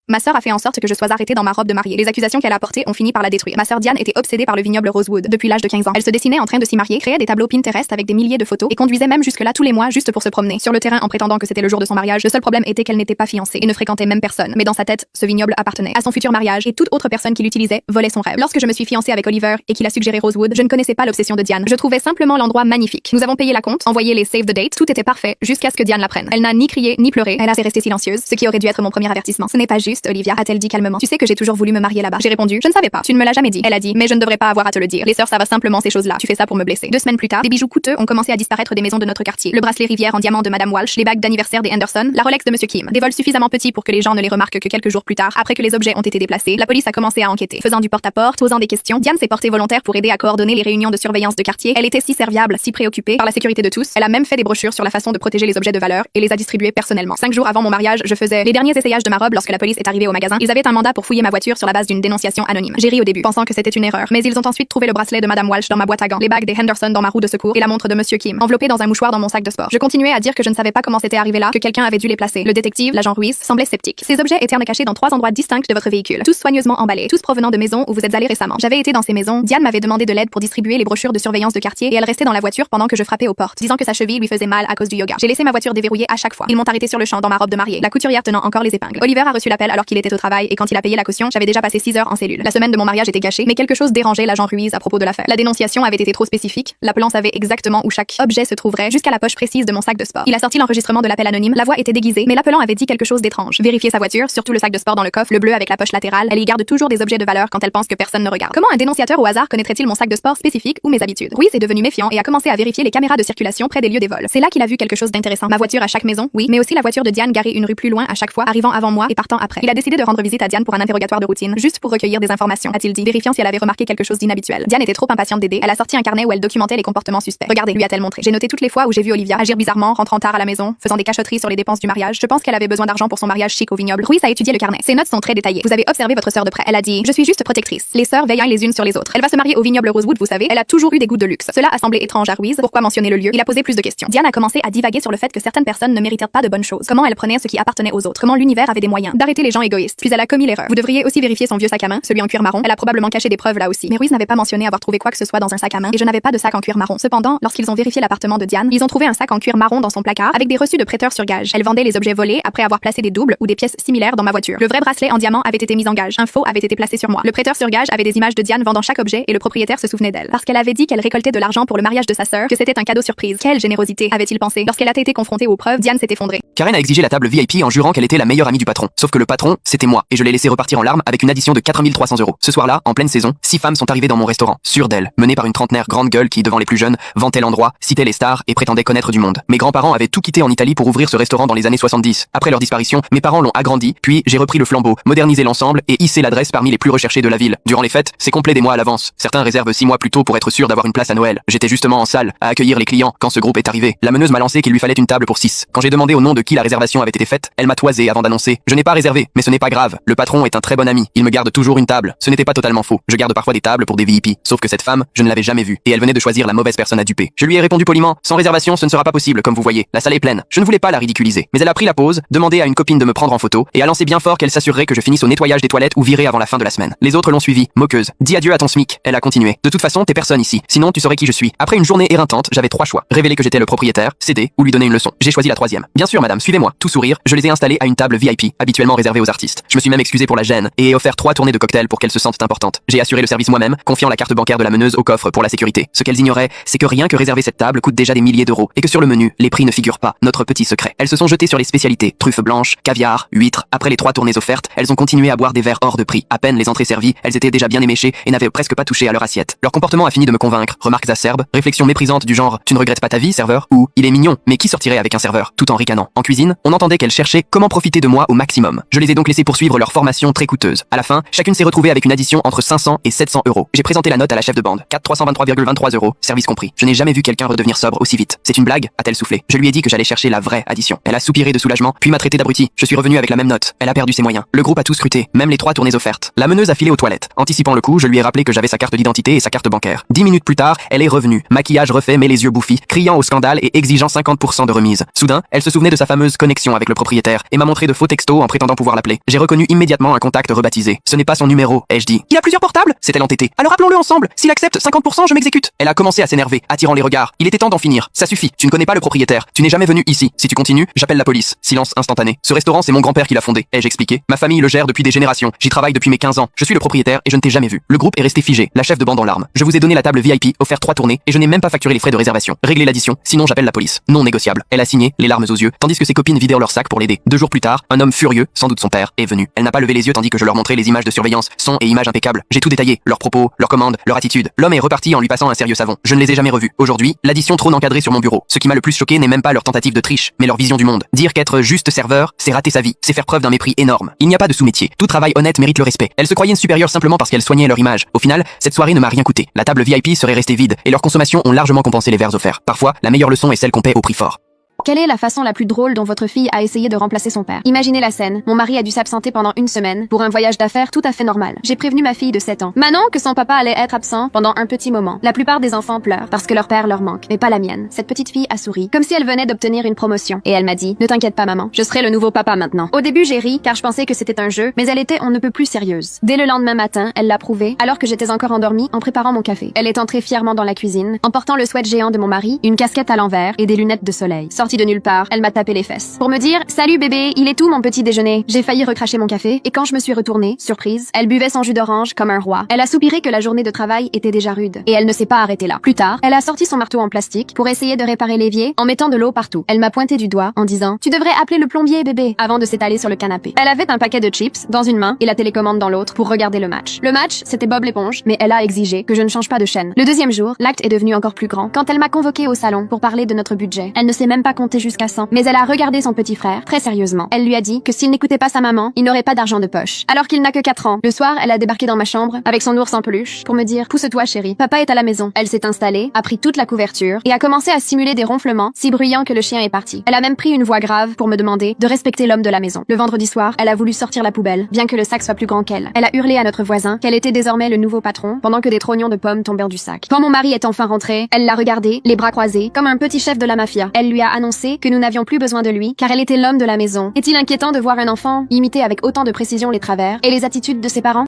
Ma sœur a fait en sorte que je sois arrêtée dans ma robe de mariée. Les accusations qu'elle a portées ont fini par la détruire. Ma sœur Diane était obsédée par le vignoble Rosewood depuis l'âge de 15 ans. Elle se dessinait en train de s'y marier, créait des tableaux Pinterest avec des milliers de photos et conduisait même jusque-là tous les mois juste pour se promener sur le terrain en prétendant que c'était le jour de son mariage. Le seul problème était qu'elle n'était pas fiancée et ne fréquentait même personne. Mais dans sa tête, ce vignoble appartenait à son futur mariage et toute autre personne qui l'utilisait volait son rêve. Lorsque je me suis fiancée avec Oliver et qu'il a suggéré Rosewood, je ne connaissais pas l'obsession de Diane. Je trouvais simplement l'endroit magnifique. Nous avons payé la compte, envoyé les save the date, tout était parfait jusqu'à ce que Diane la prenne. Elle n'a ni crié ni pleuré, elle a resté silencieuse, ce qui aurait dû être mon premier avertissement. Ce n'est pas juste, Olivia, a-t-elle dit calmement. Tu sais que j'ai toujours voulu me marier là-bas. J'ai répondu: je ne savais pas. Tu ne me l'as jamais dit. Elle a dit: mais je ne devrais pas avoir à te le dire. Les sœurs savent simplement ces choses-là. Tu fais ça pour me blesser. 2 semaines plus tard, des bijoux coûteux ont commencé à disparaître des maisons de notre quartier. Le bracelet Rivière en diamant de Madame Walsh, les bagues d'anniversaire des Henderson, la Rolex de Monsieur Kim. Des vols suffisamment petits pour que les gens ne les remarquent que quelques jours plus tard, après que les objets ont été déplacés. La police a commencé à enquêter, faisant du porte-à-porte, posant des questions. Diane s'est portée volontaire pour aider à coordonner les réunions de surveillance de quartier. Elle était si serviable, si préoccupée par la sécurité de tous. Elle a même fait des brochures sur la façon de protéger les objets de valeur et les a distribués personnellement. 5 jours avant mon mariage, je faisais les derniers essayages de ma robe lorsque la police est arrivée au magasin. Ils avaient un mandat pour fouiller ma voiture sur la base d'une dénonciation anonyme. J'ai ri au début, pensant que c'était une erreur, mais ils ont ensuite trouvé le bracelet de Madame Walsh dans ma boîte à gants, les bagues des Henderson dans ma roue de secours et la montre de Monsieur Kim, enveloppée dans un mouchoir dans mon sac de sport. Je continuais à dire que je ne savais pas comment c'était arrivé là, que quelqu'un avait dû les placer. Le détective, l'agent Ruiz, semblait sceptique. Ces objets étaient cachés dans 3 endroits distincts de votre véhicule, tous soigneusement emballés, tous provenant de maisons où vous êtes allés récemment. J'avais été dans ces maisons. Diane m'avait demandé de l'aide pour distribuer les brochures de surveillance de quartier et elle restait dans la voiture pendant que je frappais aux portes, disant que sa cheville lui faisait mal à cause du yoga. J'ai laissé ma voiture déverrouillée à chaque fois. Ils m'ont arrêté sur le champ dans ma robe de mariée, la couturière tenant encore les épingles. Oliver a reçu l'appel alors qu'il était au travail et quand il a payé la caution, j'avais déjà passé 6 heures en cellule. La semaine de mon mariage était gâchée, mais quelque chose dérangeait l'agent Ruiz à propos de l'affaire. La dénonciation avait été trop spécifique. L'appelant savait exactement où chaque objet se trouverait, jusqu'à la poche précise de mon sac de sport. Il a sorti l'enregistrement de l'appel anonyme. La voix était déguisée, mais l'appelant avait dit quelque chose d'étrange. Vérifier sa voiture, surtout le sac de sport dans le coffre, le bleu avec la poche latérale. Elle y garde toujours des objets de valeur quand elle pense que personne ne regarde. Comment un dénonciateur au hasard connaîtrait-il mon sac de sport spécifique ou mes habitudes? Ruiz est devenu méfiant et a commencé à vérifier les caméras de circulation près des lieux des vols. C'est là qu'il a vu quelque chose d'intéressant. Ma voiture à chaque maison, oui, mais aussi la voiture de Diane garée une rue plus loin à chaque fois, arrivant avant moi et partant après. Il a décidé de rendre visite à Diane pour un interrogatoire de routine, juste pour recueillir des informations, a-t-il dit, vérifiant si elle avait remarqué quelque chose d'inhabituel. Diane était trop impatiente d'aider. Elle a sorti un carnet où elle documentait les comportements suspects. Regardez, lui a-t-elle montré. J'ai noté toutes les fois où j'ai vu Olivia agir bizarrement, rentrant tard à la maison, faisant des cachotteries sur les dépenses du mariage. Je pense qu'elle avait besoin d'argent pour son mariage chic au vignoble. Ruiz a étudié le carnet. Ses notes sont très détaillées. Vous avez observé votre sœur de près. Elle a dit: je suis juste protectrice. Les sœurs veillant les unes sur les autres. Elle va se marier au vignoble Rosewood, vous savez. Elle a toujours eu des goûts de luxe. Cela a semblé étrange à Ruiz. Pourquoi mentionner le lieu? Il a posé plus de questions. Diane a commencé à divaguer sur le fait que certaines personnes ne méritèrent pas de bonnes choses. Comment elle prenait ce qui appartenait aux autres. Comment l'univers avait des moyens d'arrêter les gens égoïstes. Puis elle a commis l'erreur. Vous devriez aussi vérifier son vieux sac à main, celui en cuir marron. Elle a probablement caché des preuves là aussi. Mais Ruiz n'avait pas mentionné avoir trouvé quoi que ce soit dans un sac à main et je n'avais pas de sac en cuir marron. Cependant, lorsqu'ils ont vérifié l'appartement de Diane, ils ont trouvé un sac en cuir marron dans son placard avec des reçus de prêteurs sur gage. Elle vendait les objets volés après avoir placé des doubles ou des pièces similaires dans ma voiture. Le vrai bracelet en diamant avait été mis en gage. Un faux avait été placé sur moi. Le prêteur sur gage avait des images de Diane vendant chaque objet et le propriétaire se souvenait d'elle. Parce qu'elle avait dit qu'elle récoltait de l'argent pour le mariage de sa sœur, que c'était un cadeau surprise. Quelle générosité, avait-il pensé. Lorsqu'elle a été confrontée aux preuves, Diane s'est effondrée. Karen a exigé la table VIP en jurant qu'elle était la meilleure amie du patron. Sauf que le patron, c'était moi, et je l'ai laissé repartir en larmes avec une addition de 4300 €. Ce soir-là, en pleine saison, 6 femmes sont arrivées dans mon restaurant, sûres d'elles, menées par une trentenaire grande gueule qui, devant les plus jeunes, vantait l'endroit, citait les stars et prétendait connaître du monde. Mes grands-parents avaient tout quitté en Italie pour ouvrir ce restaurant dans les années 70. Après leur disparition, mes parents l'ont agrandi, puis j'ai repris le flambeau, modernisé l'ensemble et hissé l'adresse parmi les plus recherchées de la ville. Durant les fêtes, c'est complet des mois à l'avance. Certains réservent 6 mois plus tôt pour être sûr d'avoir une place à Noël. J'étais justement en salle, à accueillir les clients, quand ce groupe est arrivé. La meneuse m'a lancé qu'il lui fallait une table pour 6. Quand j'ai demandé au nom de qui la réservation avait été faite, elle m'a toisé avant d'annoncer: je n'ai pas réservé, mais ce n'est pas grave. Le patron est un très bon ami. Il me garde toujours une table. Ce n'était pas totalement faux. Je garde parfois des tables pour des VIP. Sauf que cette femme, je ne l'avais jamais vue. Et elle venait de choisir la mauvaise personne à duper. Je lui ai répondu poliment: sans réservation, ce ne sera pas possible, comme vous voyez. La salle est pleine. Je ne voulais pas la ridiculiser. Mais elle a pris la pause, demandé à une copine de me prendre en photo, et a lancé bien fort qu'elle s'assurerait que je finisse au nettoyage des toilettes ou virée avant la fin de la semaine. Les autres l'ont suivi, moqueuse. Dis adieu à ton SMIC. Elle a continué. De toute façon, t'es personne ici. Sinon, tu saurais qui je suis. Après une journée éreintante, j'avais 3 choix. Révéler que j'étais le propriétaire, céder ou lui donner une leçon. J'ai choisi la 3e. Bien sûr, madame, suivez-moi. Tout sourire, je les ai installés à une table VIP, habituellement réservée aux artistes. Je me suis même excusé pour la gêne et ai offert 3 tournées de cocktails pour qu'elles se sentent importantes. J'ai assuré le service moi-même, confiant la carte bancaire de la meneuse au coffre pour la sécurité. Ce qu'elles ignoraient, c'est que rien que réserver cette table coûte déjà des milliers d'euros et que sur le menu, les prix ne figurent pas. Notre petit secret. Elles se sont jetées sur les spécialités, truffes blanches, caviar, huîtres. Après les 3 tournées offertes, elles ont continué à boire des verres hors de prix. À peine les entrées servies, elles étaient déjà bien éméchées et n'avaient presque pas touché à leur assiette. Leur comportement a fini de me convaincre. Remarques acerbes, réflexions méprisantes du genre: tu ne regrettes pas ta vie, serveur? Ou il est mignon, mais qui sortirait avec un serveur? Tout en ricanant. En cuisine, on entendait qu'elles cherchaient comment profiter de moi au maximum. Je les ai donc laissées poursuivre leur formation très coûteuse. À la fin, chacune s'est retrouvée avec une addition entre 500 et 700 euros. J'ai présenté la note à la chef de bande. 323,23 euros, service compris. Je n'ai jamais vu quelqu'un redevenir sobre aussi vite. C'est une blague, a-t-elle soufflé. Je lui ai dit que j'allais chercher la vraie addition. Elle a soupiré de soulagement, puis m'a traité d'abruti. Je suis revenu avec la même note. Elle a perdu ses moyens. Le groupe a tout scruté, même les 3 tournées offertes. La meneuse a filé aux toilettes. Anticipant le coup, je lui ai rappelé que j'avais sa carte d'identité et sa carte bancaire. 10 minutes plus tard, elle est revenue. Maquillage refait mais les yeux bouffis, criant au scandale et exigeant 50% de remise. Soudain, elle se souvenait de sa fameuse connexion avec le propriétaire et m'a montré de faux textos en prétendant pouvoir l'appeler. J'ai reconnu immédiatement un contact rebaptisé. Ce n'est pas son numéro, ai-je dit. Il a plusieurs portables, s'est-elle entêtée. Alors appelons-le ensemble. S'il accepte 50%, je m'exécute. Elle a commencé à s'énerver, attirant les regards. Il était temps d'en finir. Ça suffit. Tu ne connais pas le propriétaire. Tu n'es jamais venu ici. Si tu continues, j'appelle la police. Silence instantané. Ce restaurant, c'est mon grand-père qui l'a fondé. Ai-je expliqué. Ma famille le gère depuis des générations. J'y travaille depuis mes 15 ans. Je suis le propriétaire et je ne t'ai jamais vu. Le groupe est resté figé. La chef de bande en larmes. Je vous ai donné la table VIP, offert 3 tournées et je n'ai même pas facturé les frais de réservation. Réglez l'addition, sinon j'appelle la police. Non négociable. Elle a signé, les larmes aux yeux, tandis que ses copines vidèrent leur sac pour l'aider. 2 jours plus tard, un homme furieux, sans doute son père, est venu. Elle n'a pas levé les yeux tandis que je leur montrais les images de surveillance, sons et images impeccables. J'ai tout détaillé, leurs propos, leurs commandes, leur attitude. L'homme est reparti en lui passant un sérieux savon. Je ne les ai jamais revus. Aujourd'hui, l'addition trône encadrée sur mon bureau. Ce qui m'a le plus choqué n'est même pas leur tentative de triche, mais leur vision du monde. Dire qu'être juste serveur, c'est rater sa vie, c'est faire preuve d'un mépris énorme. Il n'y a pas de sous-métier. Tout travail honnête mérite le respect. Elles se croyaient supérieures simplement parce qu'elles soignaient leur image. Au final, cette soirée ne m'a rien coûté. La table VIP serait restée vide et leurs consommations ont largement compensé les verres offerts. Parfois, la meilleure leçon est celle qu'on paie au prix fort. Quelle est la façon la plus drôle dont votre fille a essayé de remplacer son père? Imaginez la scène. Mon mari a dû s'absenter pendant 1 semaine pour un voyage d'affaires tout à fait normal. J'ai prévenu ma fille de 7 ans, Manon, que son papa allait être absent pendant un petit moment. La plupart des enfants pleurent parce que leur père leur manque, mais pas la mienne. Cette petite fille a souri, comme si elle venait d'obtenir une promotion. Et elle m'a dit, ne t'inquiète pas maman, je serai le nouveau papa maintenant. Au début j'ai ri car je pensais que c'était un jeu, mais elle était on ne peut plus sérieuse. Dès le lendemain matin, elle l'a prouvé, alors que j'étais encore endormie en préparant mon café. Elle est entrée fièrement dans la cuisine, en portant le sweat géant de mon mari, une casquette à l'envers et des lunettes de soleil. Sortie de nulle part, elle m'a tapé les fesses. Pour me dire, salut bébé, il est où mon petit déjeuner? J'ai failli recracher mon café, et quand je me suis retournée, surprise, elle buvait son jus d'orange comme un roi. Elle a soupiré que la journée de travail était déjà rude, et elle ne s'est pas arrêtée là. Plus tard, elle a sorti son marteau en plastique pour essayer de réparer l'évier en mettant de l'eau partout. Elle m'a pointé du doigt en disant, tu devrais appeler le plombier bébé, avant de s'étaler sur le canapé. Elle avait un paquet de chips dans une main et la télécommande dans l'autre pour regarder le match. Le match, c'était Bob l'éponge, mais elle a exigé que je ne change pas de chaîne. Le deuxième jour, l'acte est devenu encore plus grand. Quand elle m'a convoqué au salon pour parler de notre budget, elle ne s'est même pas compter jusqu'à 100, mais elle a regardé son petit frère, très sérieusement. Elle lui a dit que s'il n'écoutait pas sa maman, il n'aurait pas d'argent de poche. Alors qu'il n'a que 4 ans. Le soir, elle a débarqué dans ma chambre, avec son ours en peluche, pour me dire, pousse-toi chérie, papa est à la maison. Elle s'est installée, a pris toute la couverture, et a commencé à simuler des ronflements, si bruyants que le chien est parti. Elle a même pris une voix grave pour me demander de respecter l'homme de la maison. Le vendredi soir, elle a voulu sortir la poubelle, bien que le sac soit plus grand qu'elle. Elle a hurlé à notre voisin qu'elle était désormais le nouveau patron, pendant que des trognons de pommes tombèrent du sac. Quand mon mari est enfin rentré, elle l'a regardé, les bras croisés, comme un petit chef de la mafia. Elle lui a annoncé que nous n'avions plus besoin de lui, car elle était l'homme de la maison. Est-il inquiétant de voir un enfant imiter avec autant de précision les travers et les attitudes de ses parents?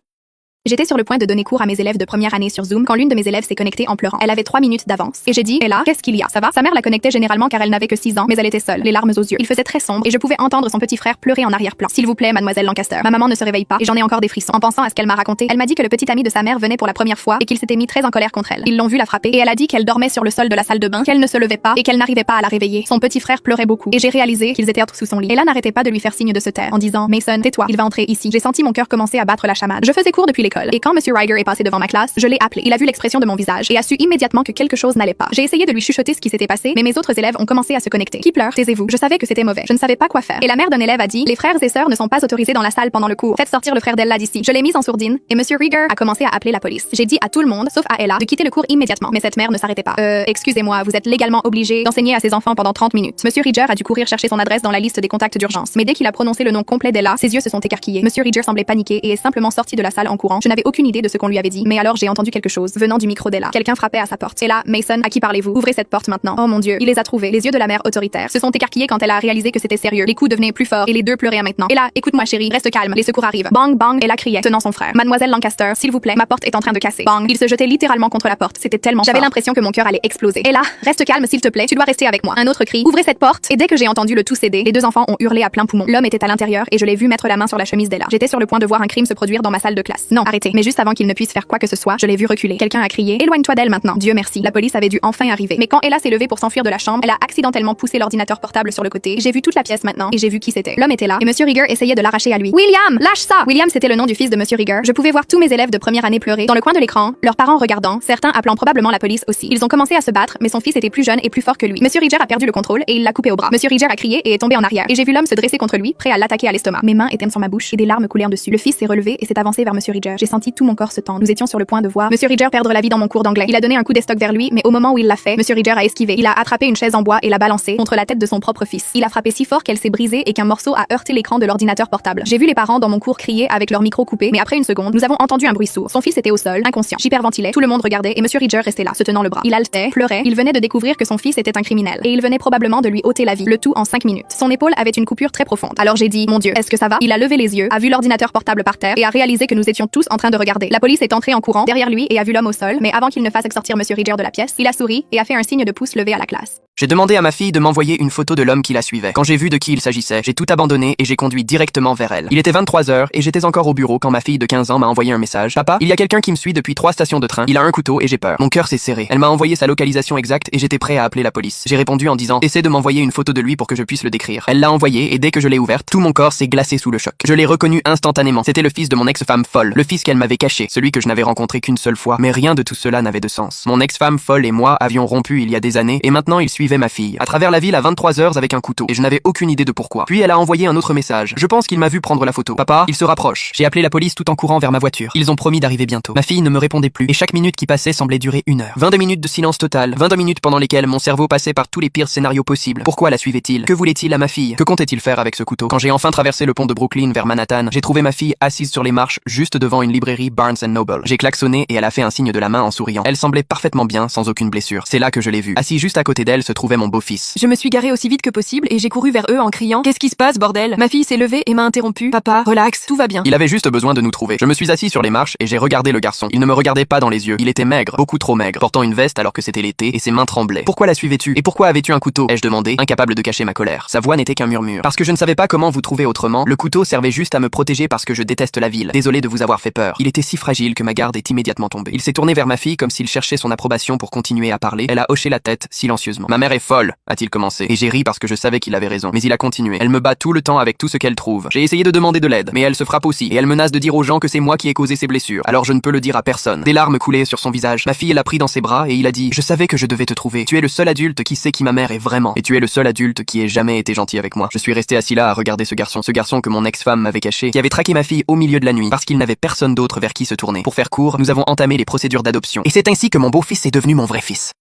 J'étais sur le point de donner cours à mes élèves de première année sur Zoom quand l'une de mes élèves s'est connectée en pleurant. Elle avait 3 minutes d'avance. Et j'ai dit, et là, qu'est-ce qu'il y a? Ça va? Sa mère la connectait généralement car elle n'avait que 6 ans, mais elle était seule, les larmes aux yeux. Il faisait très sombre et je pouvais entendre son petit frère pleurer en arrière-plan. S'il vous plaît, mademoiselle Lancaster. Ma maman ne se réveille pas et j'en ai encore des frissons. En pensant à ce qu'elle m'a raconté, elle m'a dit que le petit ami de sa mère venait pour la première fois et qu'il s'était mis très en colère contre elle. Ils l'ont vu la frapper et elle a dit qu'elle dormait sur le sol de la salle de bain, qu'elle ne se levait pas et qu'elle n'arrivait pas à la réveiller. Son petit frère pleurait beaucoup et j'ai réalisé qu'ils étaient sous son lit. Et là n'arrêtait pas de lui faire signe de se taire en disant, Mason, tais-toi, il va entrer ici. J'ai senti mon cœur commencer à battre la chamade. Je faisais cours depuis l'école et quand Monsieur Riger est passé devant ma classe, je l'ai appelé. Il a vu l'expression de mon visage et a su immédiatement que quelque chose n'allait pas. J'ai essayé de lui chuchoter ce qui s'était passé, mais mes autres élèves ont commencé à se connecter. Qui pleure? Taisez-vous. Je savais que c'était mauvais. Je ne savais pas quoi faire. Et la mère d'un élève a dit, les frères et sœurs ne sont pas autorisés dans la salle pendant le cours. Faites sortir le frère d'Ella d'ici. Je l'ai mise en sourdine et Monsieur Rieger a commencé à appeler la police. J'ai dit à tout le monde, sauf à Ella, de quitter le cours immédiatement. Mais cette mère ne s'arrêtait pas. Excusez-moi, vous êtes légalement obligé d'enseigner à ses enfants pendant 30 minutes. Monsieur Rieger a dû courir chercher son adresse dans la liste des contacts d'urgence. Mais dès qu'il a prononcé le nom complet d'Ella, ses yeux se sont écarquillés. Monsieur Rieger semblait paniqué et est simplement sorti de la salle en courant. Je n'avais aucune idée de ce qu'on lui avait dit, mais alors j'ai entendu quelque chose venant du micro d'Ella. Quelqu'un frappait à sa porte. Et là, Mason, à qui parlez-vous? Ouvrez cette porte maintenant. Oh mon Dieu, il les a trouvés. Les yeux de la mère autoritaire se sont écarquillés quand elle a réalisé que c'était sérieux. Les coups devenaient plus forts et les deux pleuraient maintenant. Et là, écoute-moi chérie, reste calme. Les secours arrivent. Bang bang, Ella criait, tenant son frère. Mademoiselle Lancaster, s'il vous plaît, ma porte est en train de casser. Bang, il se jetait littéralement contre la porte. C'était tellement J'avais l'impression que mon cœur allait exploser. Et là, reste calme s'il te plaît. Tu dois rester avec moi. Un autre cri. Ouvrez cette porte. Et dès que j'ai entendu le tout céder, les deux enfants ont hurlé à plein poumon. L'homme était à l'intérieur et je l'ai vu mettre la main sur la chemise d'Ella. J'étais sur le point de voir un crime se produire dans ma salle de classe. Non, arrêté. Mais juste avant qu'il ne puisse faire quoi que ce soit, je l'ai vu reculer. Quelqu'un a crié « Éloigne-toi d'elle maintenant !» Dieu merci. La police avait dû enfin arriver. Mais quand Ella s'est levée pour s'enfuir de la chambre, elle a accidentellement poussé l'ordinateur portable sur le côté. J'ai vu toute la pièce maintenant et j'ai vu qui c'était. L'homme était là et Monsieur Rieger essayait de l'arracher à lui. « William, lâche ça !» William, c'était le nom du fils de Monsieur Rieger. Je pouvais voir tous mes élèves de première année pleurer dans le coin de l'écran, leurs parents regardant, certains appelant probablement la police aussi. Ils ont commencé à se battre, mais son fils était plus jeune et plus fort que lui. Monsieur Rieger a perdu le contrôle et il l'a coupé au bras. Monsieur Rieger a crié et est tombé en arrière. Et j'ai vu l'homme se dresser contre lui, prêt à l'attaquer à l'estomac. Mes mains étaient sur ma bouche et des larmes coulaient en dessus. Le fils s'est relevé et s'est avancé vers Monsieur Rieger. J'ai senti tout mon corps se tendre. Nous étions sur le point de voir Monsieur Rieger perdre la vie dans mon cours d'anglais. Il a donné un coup d'estoc vers lui, mais au moment où il l'a fait, Monsieur Rieger a esquivé. Il a attrapé une chaise en bois et l'a balancée contre la tête de son propre fils. Il a frappé si fort qu'elle s'est brisée et qu'un morceau a heurté l'écran de l'ordinateur portable. J'ai vu les parents dans mon cours crier avec leur micro coupé, mais après une seconde, nous avons entendu un bruit sourd. Son fils était au sol, inconscient. J'hyperventilais, tout le monde regardait et Monsieur Rieger restait là, se tenant le bras. Il haletait, pleurait, il venait de découvrir que son fils était un criminel et il venait probablement de lui ôter la vie, le tout en 5 minutes. Son épaule avait une coupure très profonde. Alors j'ai dit, mon Dieu, est-ce que ça va? Il a levé les yeux, a vu l'ordinateur portable par terre et a réalisé que nous étions tous en train de regarder. La police est entrée en courant derrière lui et a vu l'homme au sol, mais avant qu'il ne fasse sortir Monsieur Rieger de la pièce, il a souri et a fait un signe de pouce levé à la classe. J'ai demandé à ma fille de m'envoyer une photo de l'homme qui la suivait. Quand j'ai vu de qui il s'agissait, j'ai tout abandonné et j'ai conduit directement vers elle. Il était 23h et j'étais encore au bureau quand ma fille de 15 ans m'a envoyé un message. Papa, il y a quelqu'un qui me suit depuis 3 stations de train. Il a un couteau et j'ai peur. Mon cœur s'est serré. Elle m'a envoyé sa localisation exacte et j'étais prêt à appeler la police. J'ai répondu en disant, essaie de m'envoyer une photo de lui pour que je puisse le décrire. Elle l'a envoyé et dès que je l'ai ouverte, tout mon corps s'est glacé sous le choc. Je l'ai reconnu instantanément. C'était le fils de mon ex-femme folle. Le fils qu'elle m'avait caché. Celui que je n'avais rencontré qu'une seule fois. Mais rien de tout cela n'avait de sens. Mon ex-femme folle et moi avions rompu il y a des années et maintenant il suivait ma fille. À travers la ville à 23h avec un couteau et je n'avais aucune idée de pourquoi. Puis elle a envoyé un autre message. Je pense qu'il m'a vu prendre la photo. Papa, il se rapproche. J'ai appelé la police tout en courant vers ma voiture. Ils ont promis d'arriver bientôt. Ma fille ne me répondait plus et chaque minute qui passait semblait durer 1 heure. 22 minutes de silence total. 22 minutes pendant lesquelles mon cerveau passait par tous les pires scénarios possibles. Pourquoi la suivait-il? Que voulait-il à ma fille? Que comptait-il faire avec ce couteau? Quand j'ai enfin traversé le pont de Brooklyn vers Manhattan, j'ai trouvé ma fille assise sur les marches juste devant une librairie Barnes & Noble. J'ai klaxonné et elle a fait un signe de la main en souriant. Elle semblait parfaitement bien, sans aucune blessure. C'est là que je l'ai vue. Assis juste à côté d'elle se trouvait mon beau-fils. Je me suis garée aussi vite que possible et j'ai couru vers eux en criant « Qu'est-ce qui se passe, bordel ?» Ma fille s'est levée et m'a interrompu. « Papa, relax, tout va bien. » Il avait juste besoin de nous trouver. Je me suis assis sur les marches et j'ai regardé le garçon. Il ne me regardait pas dans les yeux. Il était maigre, beaucoup trop maigre, portant une veste alors que c'était l'été et ses mains tremblaient. Pourquoi la suivais-tu? Et pourquoi avais-tu un couteau? Ai-je demandé, incapable de cacher ma colère. Sa voix n'était qu'un murmure. Parce que je ne savais pas comment vous trouver autrement, le couteau servait juste à me protéger parce que je déteste la ville. Désolé de vous avoir fait peur. Il était si fragile que ma garde est immédiatement tombée. Il s'est tourné vers ma fille comme s'il cherchait son approbation pour continuer à parler. Elle a hoché la tête, silencieusement. Ma mère est folle, a-t-il commencé. Et j'ai ri parce que je savais qu'il avait raison. Mais il a continué. Elle me bat tout le temps avec tout ce qu'elle trouve. J'ai essayé de demander de l'aide, mais elle se frappe aussi. Et elle menace de dire aux gens que c'est moi qui ai causé ses blessures. Alors je ne peux le dire à personne. Des larmes coulaient sur son visage. Ma fille l'a pris dans ses bras et il a dit « Je savais que je devais te trouver. Tu es le seul adulte qui sait qui ma mère est vraiment. Et tu es le seul adulte qui ait jamais été gentil avec moi. » Je suis resté assis là à regarder ce garçon que mon ex-femme m'avait caché, qui avait traqué ma fille au milieu de la nuit parce qu'il n'avait personne d'autre vers qui se tourner. Pour faire court, nous avons entamé les procédures d'adoption. Et c'est ainsi que mon beau-fils est devenu mon vrai fils.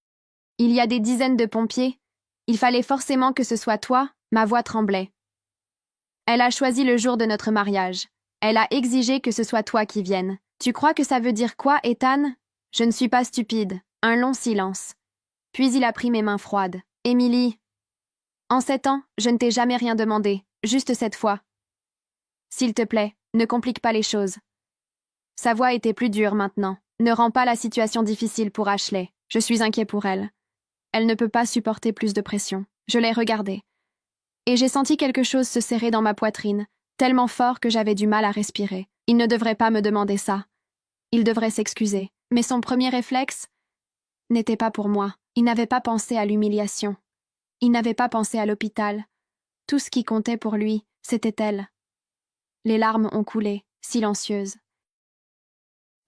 Il y a des dizaines de pompiers. Il fallait forcément que ce soit toi. Ma voix tremblait. Elle a choisi le jour de notre mariage. Elle a exigé que ce soit toi qui viennes. Tu crois que ça veut dire quoi, Ethan? Je ne suis pas stupide. Un long silence. Puis il a pris mes mains froides. Émilie. En 7 ans, je ne t'ai jamais rien demandé. Juste cette fois. S'il te plaît, ne complique pas les choses. Sa voix était plus dure maintenant. Ne rends pas la situation difficile pour Ashley. Je suis inquiet pour elle. Elle ne peut pas supporter plus de pression. Je l'ai regardée. Et j'ai senti quelque chose se serrer dans ma poitrine, tellement fort que j'avais du mal à respirer. Il ne devrait pas me demander ça. Il devrait s'excuser. Mais son premier réflexe n'était pas pour moi. Il n'avait pas pensé à l'humiliation. Il n'avait pas pensé à l'hôpital. Tout ce qui comptait pour lui, c'était elle. Les larmes ont coulé, silencieuses.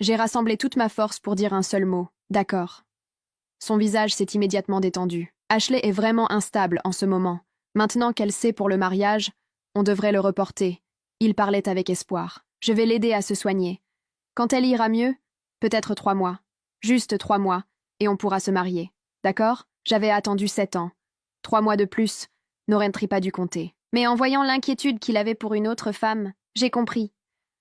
J'ai rassemblé toute ma force pour dire un seul mot. D'accord. Son visage s'est immédiatement détendu. Ashley est vraiment instable en ce moment. Maintenant qu'elle sait pour le mariage, on devrait le reporter. Il parlait avec espoir. Je vais l'aider à se soigner. Quand elle ira mieux, peut-être 3 mois. Juste 3 mois, et on pourra se marier. D'accord? J'avais attendu 7 ans. 3 mois de plus n'aurait-il pas dû compter. Mais en voyant l'inquiétude qu'il avait pour une autre femme, j'ai compris.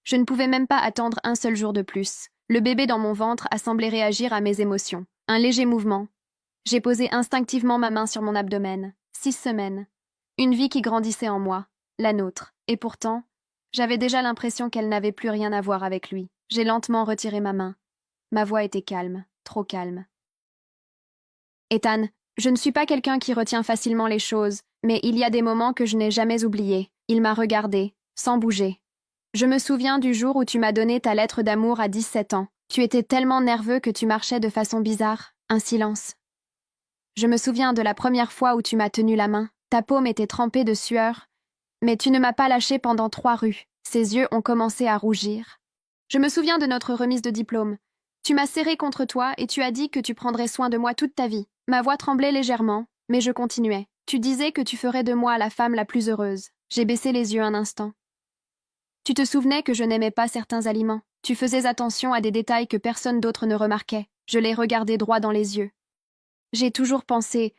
Je ne pouvais même pas attendre un seul jour de plus. Le bébé dans mon ventre a semblé réagir à mes émotions. Un léger mouvement. J'ai posé instinctivement ma main sur mon abdomen. 6 semaines. Une vie qui grandissait en moi, la nôtre. Et pourtant, j'avais déjà l'impression qu'elle n'avait plus rien à voir avec lui. J'ai lentement retiré ma main. Ma voix était calme, trop calme. Ethan, je ne suis pas quelqu'un qui retient facilement les choses, mais il y a des moments que je n'ai jamais oubliés. Il m'a regardé, sans bouger. Je me souviens du jour où tu m'as donné ta lettre d'amour à 17 ans. Tu étais tellement nerveux que tu marchais de façon bizarre, un silence. Je me souviens de la première fois où tu m'as tenu la main. Ta paume était trempée de sueur, mais tu ne m'as pas lâché pendant 3 rues. Ses yeux ont commencé à rougir. Je me souviens de notre remise de diplôme. Tu m'as serré contre toi et tu as dit que tu prendrais soin de moi toute ta vie. Ma voix tremblait légèrement, mais je continuais. Tu disais que tu ferais de moi la femme la plus heureuse. J'ai baissé les yeux un instant. Tu te souvenais que je n'aimais pas certains aliments. Tu faisais attention à des détails que personne d'autre ne remarquait. Je les regardais droit dans les yeux. J'ai toujours pensé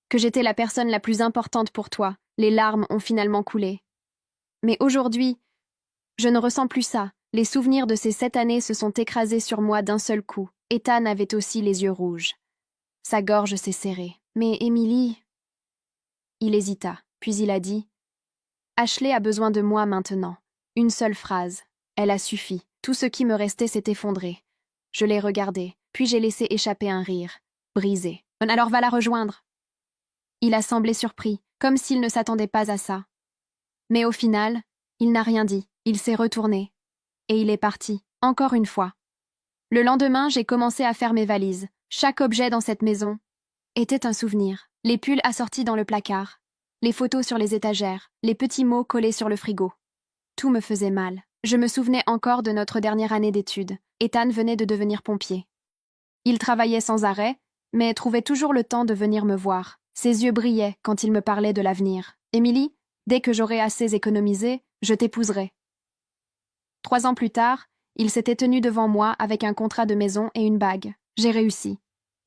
que j'étais la personne la plus importante pour toi. Les larmes ont finalement coulé. Mais aujourd'hui, je ne ressens plus ça. Les souvenirs de ces 7 années se sont écrasés sur moi d'un seul coup. Ethan avait aussi les yeux rouges. Sa gorge s'est serrée. Mais Emily... Il hésita, puis il a dit « Ashley a besoin de moi maintenant. » Une seule phrase. Elle a suffi. Tout ce qui me restait s'est effondré. Je l'ai regardé, puis j'ai laissé échapper un rire, brisé. « Alors va la rejoindre. » Il a semblé surpris, comme s'il ne s'attendait pas à ça. Mais au final, il n'a rien dit. Il s'est retourné. Et il est parti, encore une fois. Le lendemain, j'ai commencé à faire mes valises. Chaque objet dans cette maison était un souvenir. Les pulls assortis dans le placard, les photos sur les étagères, les petits mots collés sur le frigo. Tout me faisait mal. Je me souvenais encore de notre dernière année d'études. Ethan venait de devenir pompier. Il travaillait sans arrêt, mais trouvait toujours le temps de venir me voir. Ses yeux brillaient quand il me parlait de l'avenir. « Emily, dès que j'aurai assez économisé, je t'épouserai. » 3 ans plus tard, il s'était tenu devant moi avec un contrat de maison et une bague. J'ai réussi.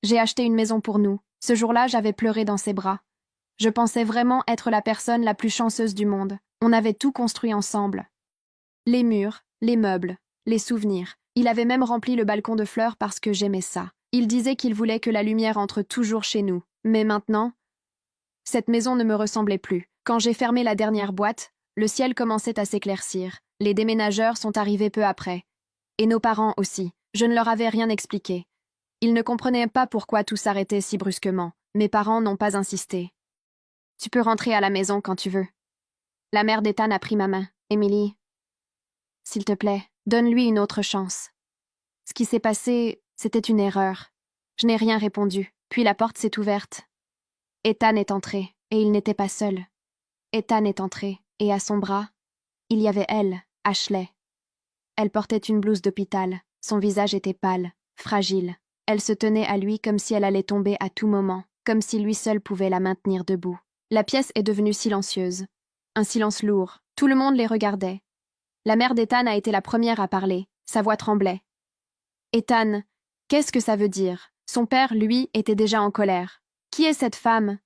J'ai acheté une maison pour nous. Ce jour-là, j'avais pleuré dans ses bras. Je pensais vraiment être la personne la plus chanceuse du monde. On avait tout construit ensemble. Les murs, les meubles, les souvenirs. Il avait même rempli le balcon de fleurs parce que j'aimais ça. Il disait qu'il voulait que la lumière entre toujours chez nous. Mais maintenant, cette maison ne me ressemblait plus. Quand j'ai fermé la dernière boîte, le ciel commençait à s'éclaircir. Les déménageurs sont arrivés peu après. Et nos parents aussi. Je ne leur avais rien expliqué. Ils ne comprenaient pas pourquoi tout s'arrêtait si brusquement. Mes parents n'ont pas insisté. « Tu peux rentrer à la maison quand tu veux. » La mère d'Ethan a pris ma main. « Emily, s'il te plaît, donne-lui une autre chance. » Ce qui s'est passé, c'était une erreur. Je n'ai rien répondu. Puis la porte s'est ouverte. Ethan est entré, et il n'était pas seul. Ethan est entré, et à son bras, il y avait elle, Ashley. Elle portait une blouse d'hôpital. Son visage était pâle, fragile. Elle se tenait à lui comme si elle allait tomber à tout moment, comme si lui seul pouvait la maintenir debout. La pièce est devenue silencieuse. Un silence lourd. Tout le monde les regardait. La mère d'Ethan a été la première à parler. Sa voix tremblait. « Ethan, qu'est-ce que ça veut dire ?» Son père, lui, était déjà en colère. « Qui est cette femme ?»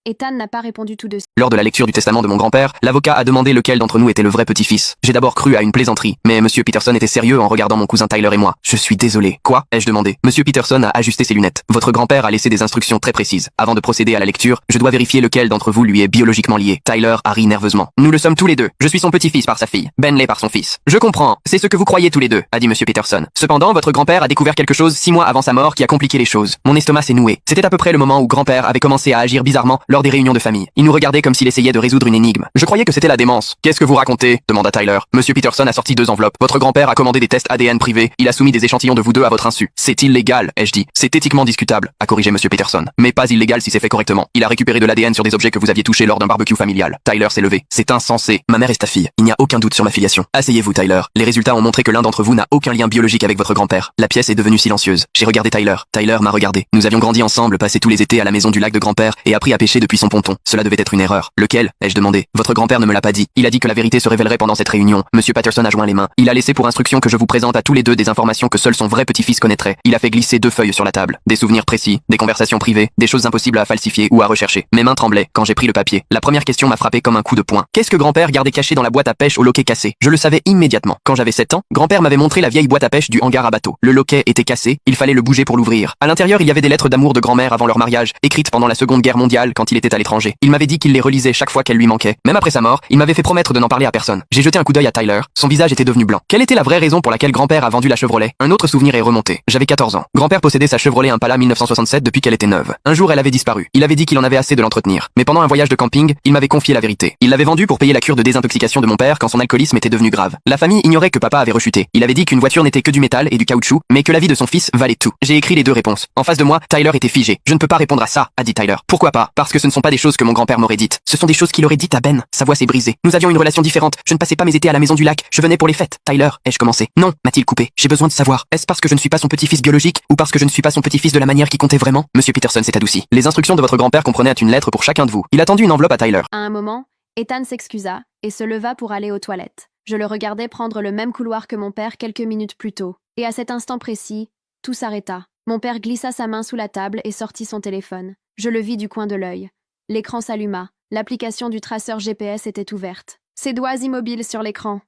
Ethan n'a pas répondu tout de suite. Lors de la lecture du testament de mon grand-père, l'avocat a demandé lequel d'entre nous était le vrai petit-fils. J'ai d'abord cru à une plaisanterie, mais Monsieur Peterson était sérieux en regardant mon cousin Tyler et moi. « Je suis désolé. »« Quoi ?» ai-je demandé. Monsieur Peterson a ajusté ses lunettes. « Votre grand-père a laissé des instructions très précises. Avant de procéder à la lecture, je dois vérifier lequel d'entre vous lui est biologiquement lié. » Tyler a ri nerveusement. « Nous le sommes tous les deux. Je suis son petit-fils par sa fille. Ben l'est par son fils. »« Je comprends. C'est ce que vous croyez tous les deux, » a dit Monsieur Peterson. « Cependant, votre grand-père a découvert quelque chose 6 mois avant sa mort qui a compliqué les choses. Mon estomac s'est noué. C'était à peu près le moment où grand-père avait commencé à agir bizarrement lors des réunions de famille. Il nous regardait comme s'il essayait de résoudre une énigme. Je croyais que c'était la démence. « Qu'est-ce que vous racontez ?» demanda Tyler. Monsieur Peterson a sorti 2 enveloppes. « Votre grand-père a commandé des tests ADN privés. Il a soumis des échantillons de vous deux à votre insu. C'est illégal, ai-je dit. C'est éthiquement discutable, a corrigé Monsieur Peterson. Mais pas illégal si c'est fait correctement. Il a récupéré de l'ADN sur des objets que vous aviez touchés lors d'un barbecue familial. » Tyler s'est levé. « C'est insensé. Ma mère est ta fille. Il n'y a aucun doute sur ma filiation. Asseyez-vous, Tyler. Les résultats ont montré que l'un d'entre vous n'a aucun lien biologique avec votre grand-père. » La pièce est devenue silencieuse. J'ai regardé Tyler. Tyler m'a regardé. Nous avions grandi ensemble, passé tous les étés à la maison du lac de grand-père et appris à pêcher depuis son ponton. Cela devait être une erreur. Lequel ai-je demandé. Votre grand-père ne me l'a pas dit. Il a dit que la vérité se révélerait pendant cette réunion. Monsieur Patterson a joint les mains. Il a laissé pour instruction que je vous présente à tous les deux des informations que seul son vrai petit-fils connaîtrait. Il a fait glisser 2 feuilles sur la table. Des souvenirs précis, des conversations privées, des choses impossibles à falsifier ou à rechercher. Mes mains tremblaient quand j'ai pris le papier. La première question m'a frappé comme un coup de poing. Qu'est-ce que grand-père gardait caché dans la boîte à pêche au loquet cassé? Je le savais immédiatement. Quand j'avais 7 ans, grand-père m'avait montré la vieille boîte à pêche du hangar à bateau. Le loquet était cassé, il fallait le bouger pour l'ouvrir. À l'intérieur, il y avait des lettres d'amour de grand-mère avant leur mariage, écrites pendant la Seconde Guerre mondiale quand quand il était à l'étranger. Il m'avait dit qu'il les relisait chaque fois qu'elle lui manquait. Même après sa mort, il m'avait fait promettre de n'en parler à personne. J'ai jeté un coup d'œil à Tyler. Son visage était devenu blanc. Quelle était la vraie raison pour laquelle grand-père a vendu la Chevrolet? Un autre souvenir est remonté. J'avais 14 ans. Grand-père possédait sa Chevrolet Impala 1967 depuis qu'elle était neuve. Un jour, elle avait disparu. Il avait dit qu'il en avait assez de l'entretenir. Mais pendant un voyage de camping, il m'avait confié la vérité. Il l'avait vendue pour payer la cure de désintoxication de mon père quand son alcoolisme était devenu grave. La famille ignorait que papa avait rechuté. Il avait dit qu'une voiture n'était que du métal et du caoutchouc, mais que la vie de son fils valait tout. J'ai écrit les deux réponses. En face de moi, Tyler était figé. Je ne peux pas répondre à ça, a dit Tyler. Pourquoi pas? Parce que ce ne sont pas des choses que mon grand-père m'aurait dites. Ce sont des choses qu'il aurait dites à Ben. Sa voix s'est brisée. Nous avions une relation différente. Je ne passais pas mes étés à la maison du lac. Je venais pour les fêtes. Tyler, ai-je commencé? Non, m'a-t-il coupé. J'ai besoin de savoir. Est-ce parce que je ne suis pas son petit-fils biologique ou parce que je ne suis pas son petit-fils de la manière qui comptait vraiment? Monsieur Peterson s'est adouci. Les instructions de votre grand-père comprenaient une lettre pour chacun de vous. Il a tendu une enveloppe à Tyler. À un moment, Ethan s'excusa et se leva pour aller aux toilettes. Je le regardais prendre le même couloir que mon père quelques minutes plus tôt. Et à cet instant précis, tout s'arrêta. Mon père glissa sa main sous la table et sortit son téléphone. Je le vis du coin de l'œil. L'écran s'alluma. L'application du traceur GPS était ouverte. Ses doigts immobiles sur l'écran.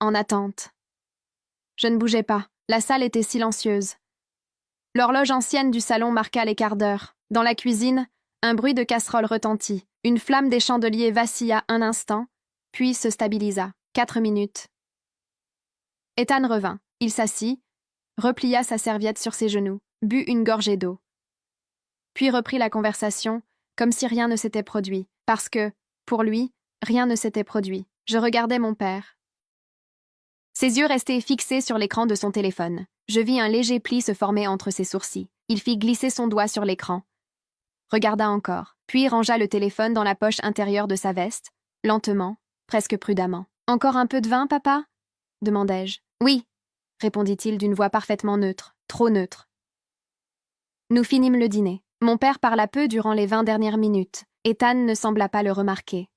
En attente. Je ne bougeais pas. La salle était silencieuse. L'horloge ancienne du salon marqua les quarts d'heure. Dans la cuisine, un bruit de casserole retentit. Une flamme des chandeliers vacilla un instant, puis se stabilisa. 4 minutes. Ethan revint. Il s'assit, replia sa serviette sur ses genoux, but une gorgée d'eau. Puis reprit la conversation, comme si rien ne s'était produit, parce que, pour lui, rien ne s'était produit. Je regardais mon père. Ses yeux restaient fixés sur l'écran de son téléphone. Je vis un léger pli se former entre ses sourcils. Il fit glisser son doigt sur l'écran. Regarda encore, puis rangea le téléphone dans la poche intérieure de sa veste, lentement, presque prudemment. « Encore un peu de vin, papa » demandai-je. « Oui » répondit-il d'une voix parfaitement neutre, trop neutre. Nous finîmes le dîner. Mon père parla peu durant les 20 dernières minutes. Ethan ne sembla pas le remarquer.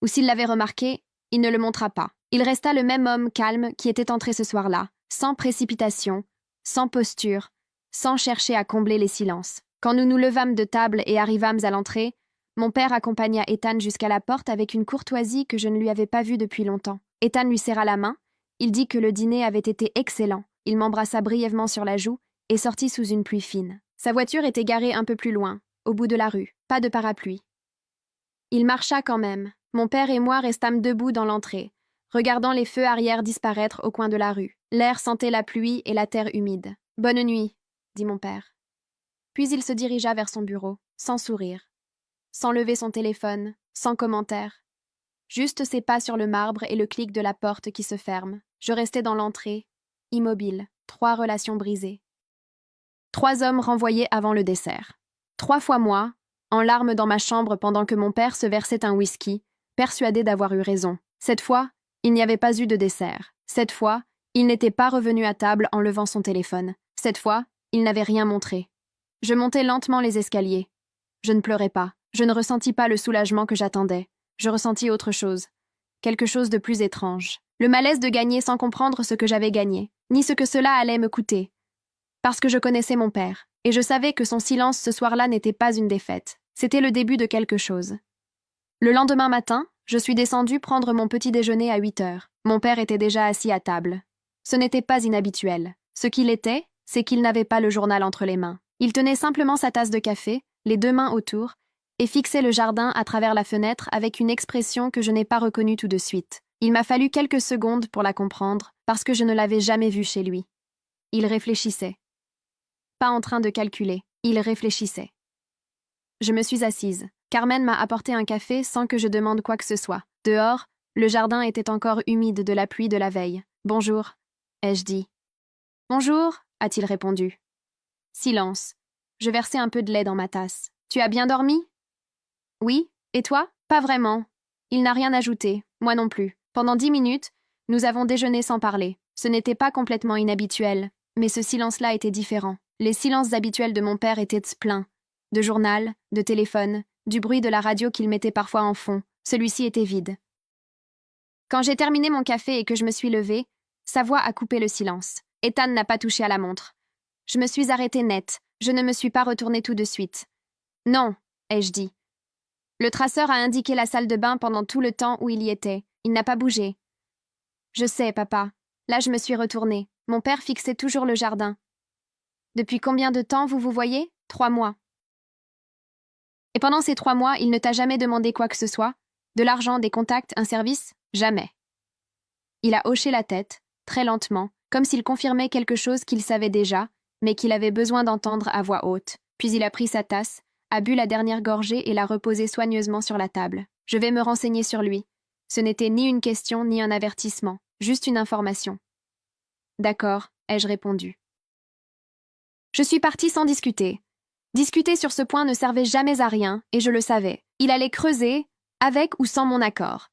Ou s'il l'avait remarqué, il ne le montra pas. Il resta le même homme calme qui était entré ce soir-là, sans précipitation, sans posture, sans chercher à combler les silences. Quand nous nous levâmes de table et arrivâmes à l'entrée, mon père accompagna Ethan jusqu'à la porte avec une courtoisie que je ne lui avais pas vue depuis longtemps. Ethan lui serra la main, il dit que le dîner avait été excellent. Il m'embrassa brièvement sur la joue et sortit sous une pluie fine. Sa voiture était garée un peu plus loin, au bout de la rue. Pas de parapluie. Il marcha quand même. Mon père et moi restâmes debout dans l'entrée, regardant les feux arrière disparaître au coin de la rue. L'air sentait la pluie et la terre humide. « Bonne nuit », dit mon père. Puis il se dirigea vers son bureau, sans sourire, sans lever son téléphone, sans commentaire. Juste ses pas sur le marbre et le clic de la porte qui se ferme. Je restais dans l'entrée, immobile, 3 relations brisées. 3 hommes renvoyés avant le dessert. 3 fois moi, en larmes dans ma chambre pendant que mon père se versait un whisky, persuadé d'avoir eu raison. Cette fois, il n'y avait pas eu de dessert. Cette fois, il n'était pas revenu à table en levant son téléphone. Cette fois, il n'avait rien montré. Je montais lentement les escaliers. Je ne pleurais pas. Je ne ressentis pas le soulagement que j'attendais. Je ressentis autre chose. Quelque chose de plus étrange. Le malaise de gagner sans comprendre ce que j'avais gagné, ni ce que cela allait me coûter. Parce que je connaissais mon père, et je savais que son silence ce soir-là n'était pas une défaite. C'était le début de quelque chose. Le lendemain matin, je suis descendue prendre mon petit déjeuner à 8 heures. Mon père était déjà assis à table. Ce n'était pas inhabituel. Ce qu'il était, c'est qu'il n'avait pas le journal entre les mains. Il tenait simplement sa tasse de café, les 2 mains autour, et fixait le jardin à travers la fenêtre avec une expression que je n'ai pas reconnue tout de suite. Il m'a fallu quelques secondes pour la comprendre, parce que je ne l'avais jamais vu chez lui. Il réfléchissait. Pas en train de calculer, il réfléchissait. Je me suis assise. Carmen m'a apporté un café sans que je demande quoi que ce soit. Dehors, le jardin était encore humide de la pluie de la veille. « Bonjour », ai-je dit. « Bonjour », a-t-il répondu. Silence. Je versai un peu de lait dans ma tasse. « Tu as bien dormi ?»« Oui, et toi ?»« Pas vraiment. » Il n'a rien ajouté, moi non plus. Pendant 10 minutes, nous avons déjeuné sans parler. Ce n'était pas complètement inhabituel, mais ce silence-là était différent. Les silences habituels de mon père étaient pleins. De journal, de téléphone, du bruit de la radio qu'il mettait parfois en fond. Celui-ci était vide. Quand j'ai terminé mon café et que je me suis levée, sa voix a coupé le silence. Ethan n'a pas touché à la montre. Je me suis arrêtée net. Je ne me suis pas retournée tout de suite. « Non », ai-je dit. Le traceur a indiqué la salle de bain pendant tout le temps où il y était. Il n'a pas bougé. « Je sais, papa. » Là, je me suis retournée. Mon père fixait toujours le jardin. « Depuis combien de temps vous vous voyez ?»« 3 mois. » Et pendant ces 3 mois, il ne t'a jamais demandé quoi que ce soit? De l'argent, des contacts, un service? Jamais. Il a hoché la tête, très lentement, comme s'il confirmait quelque chose qu'il savait déjà, mais qu'il avait besoin d'entendre à voix haute. Puis il a pris sa tasse, a bu la dernière gorgée et l'a reposée soigneusement sur la table. Je vais me renseigner sur lui. Ce n'était ni une question ni un avertissement, juste une information. D'accord, ai-je répondu. Je suis partie sans discuter. Discuter sur ce point ne servait jamais à rien, et je le savais. Il allait creuser, avec ou sans mon accord.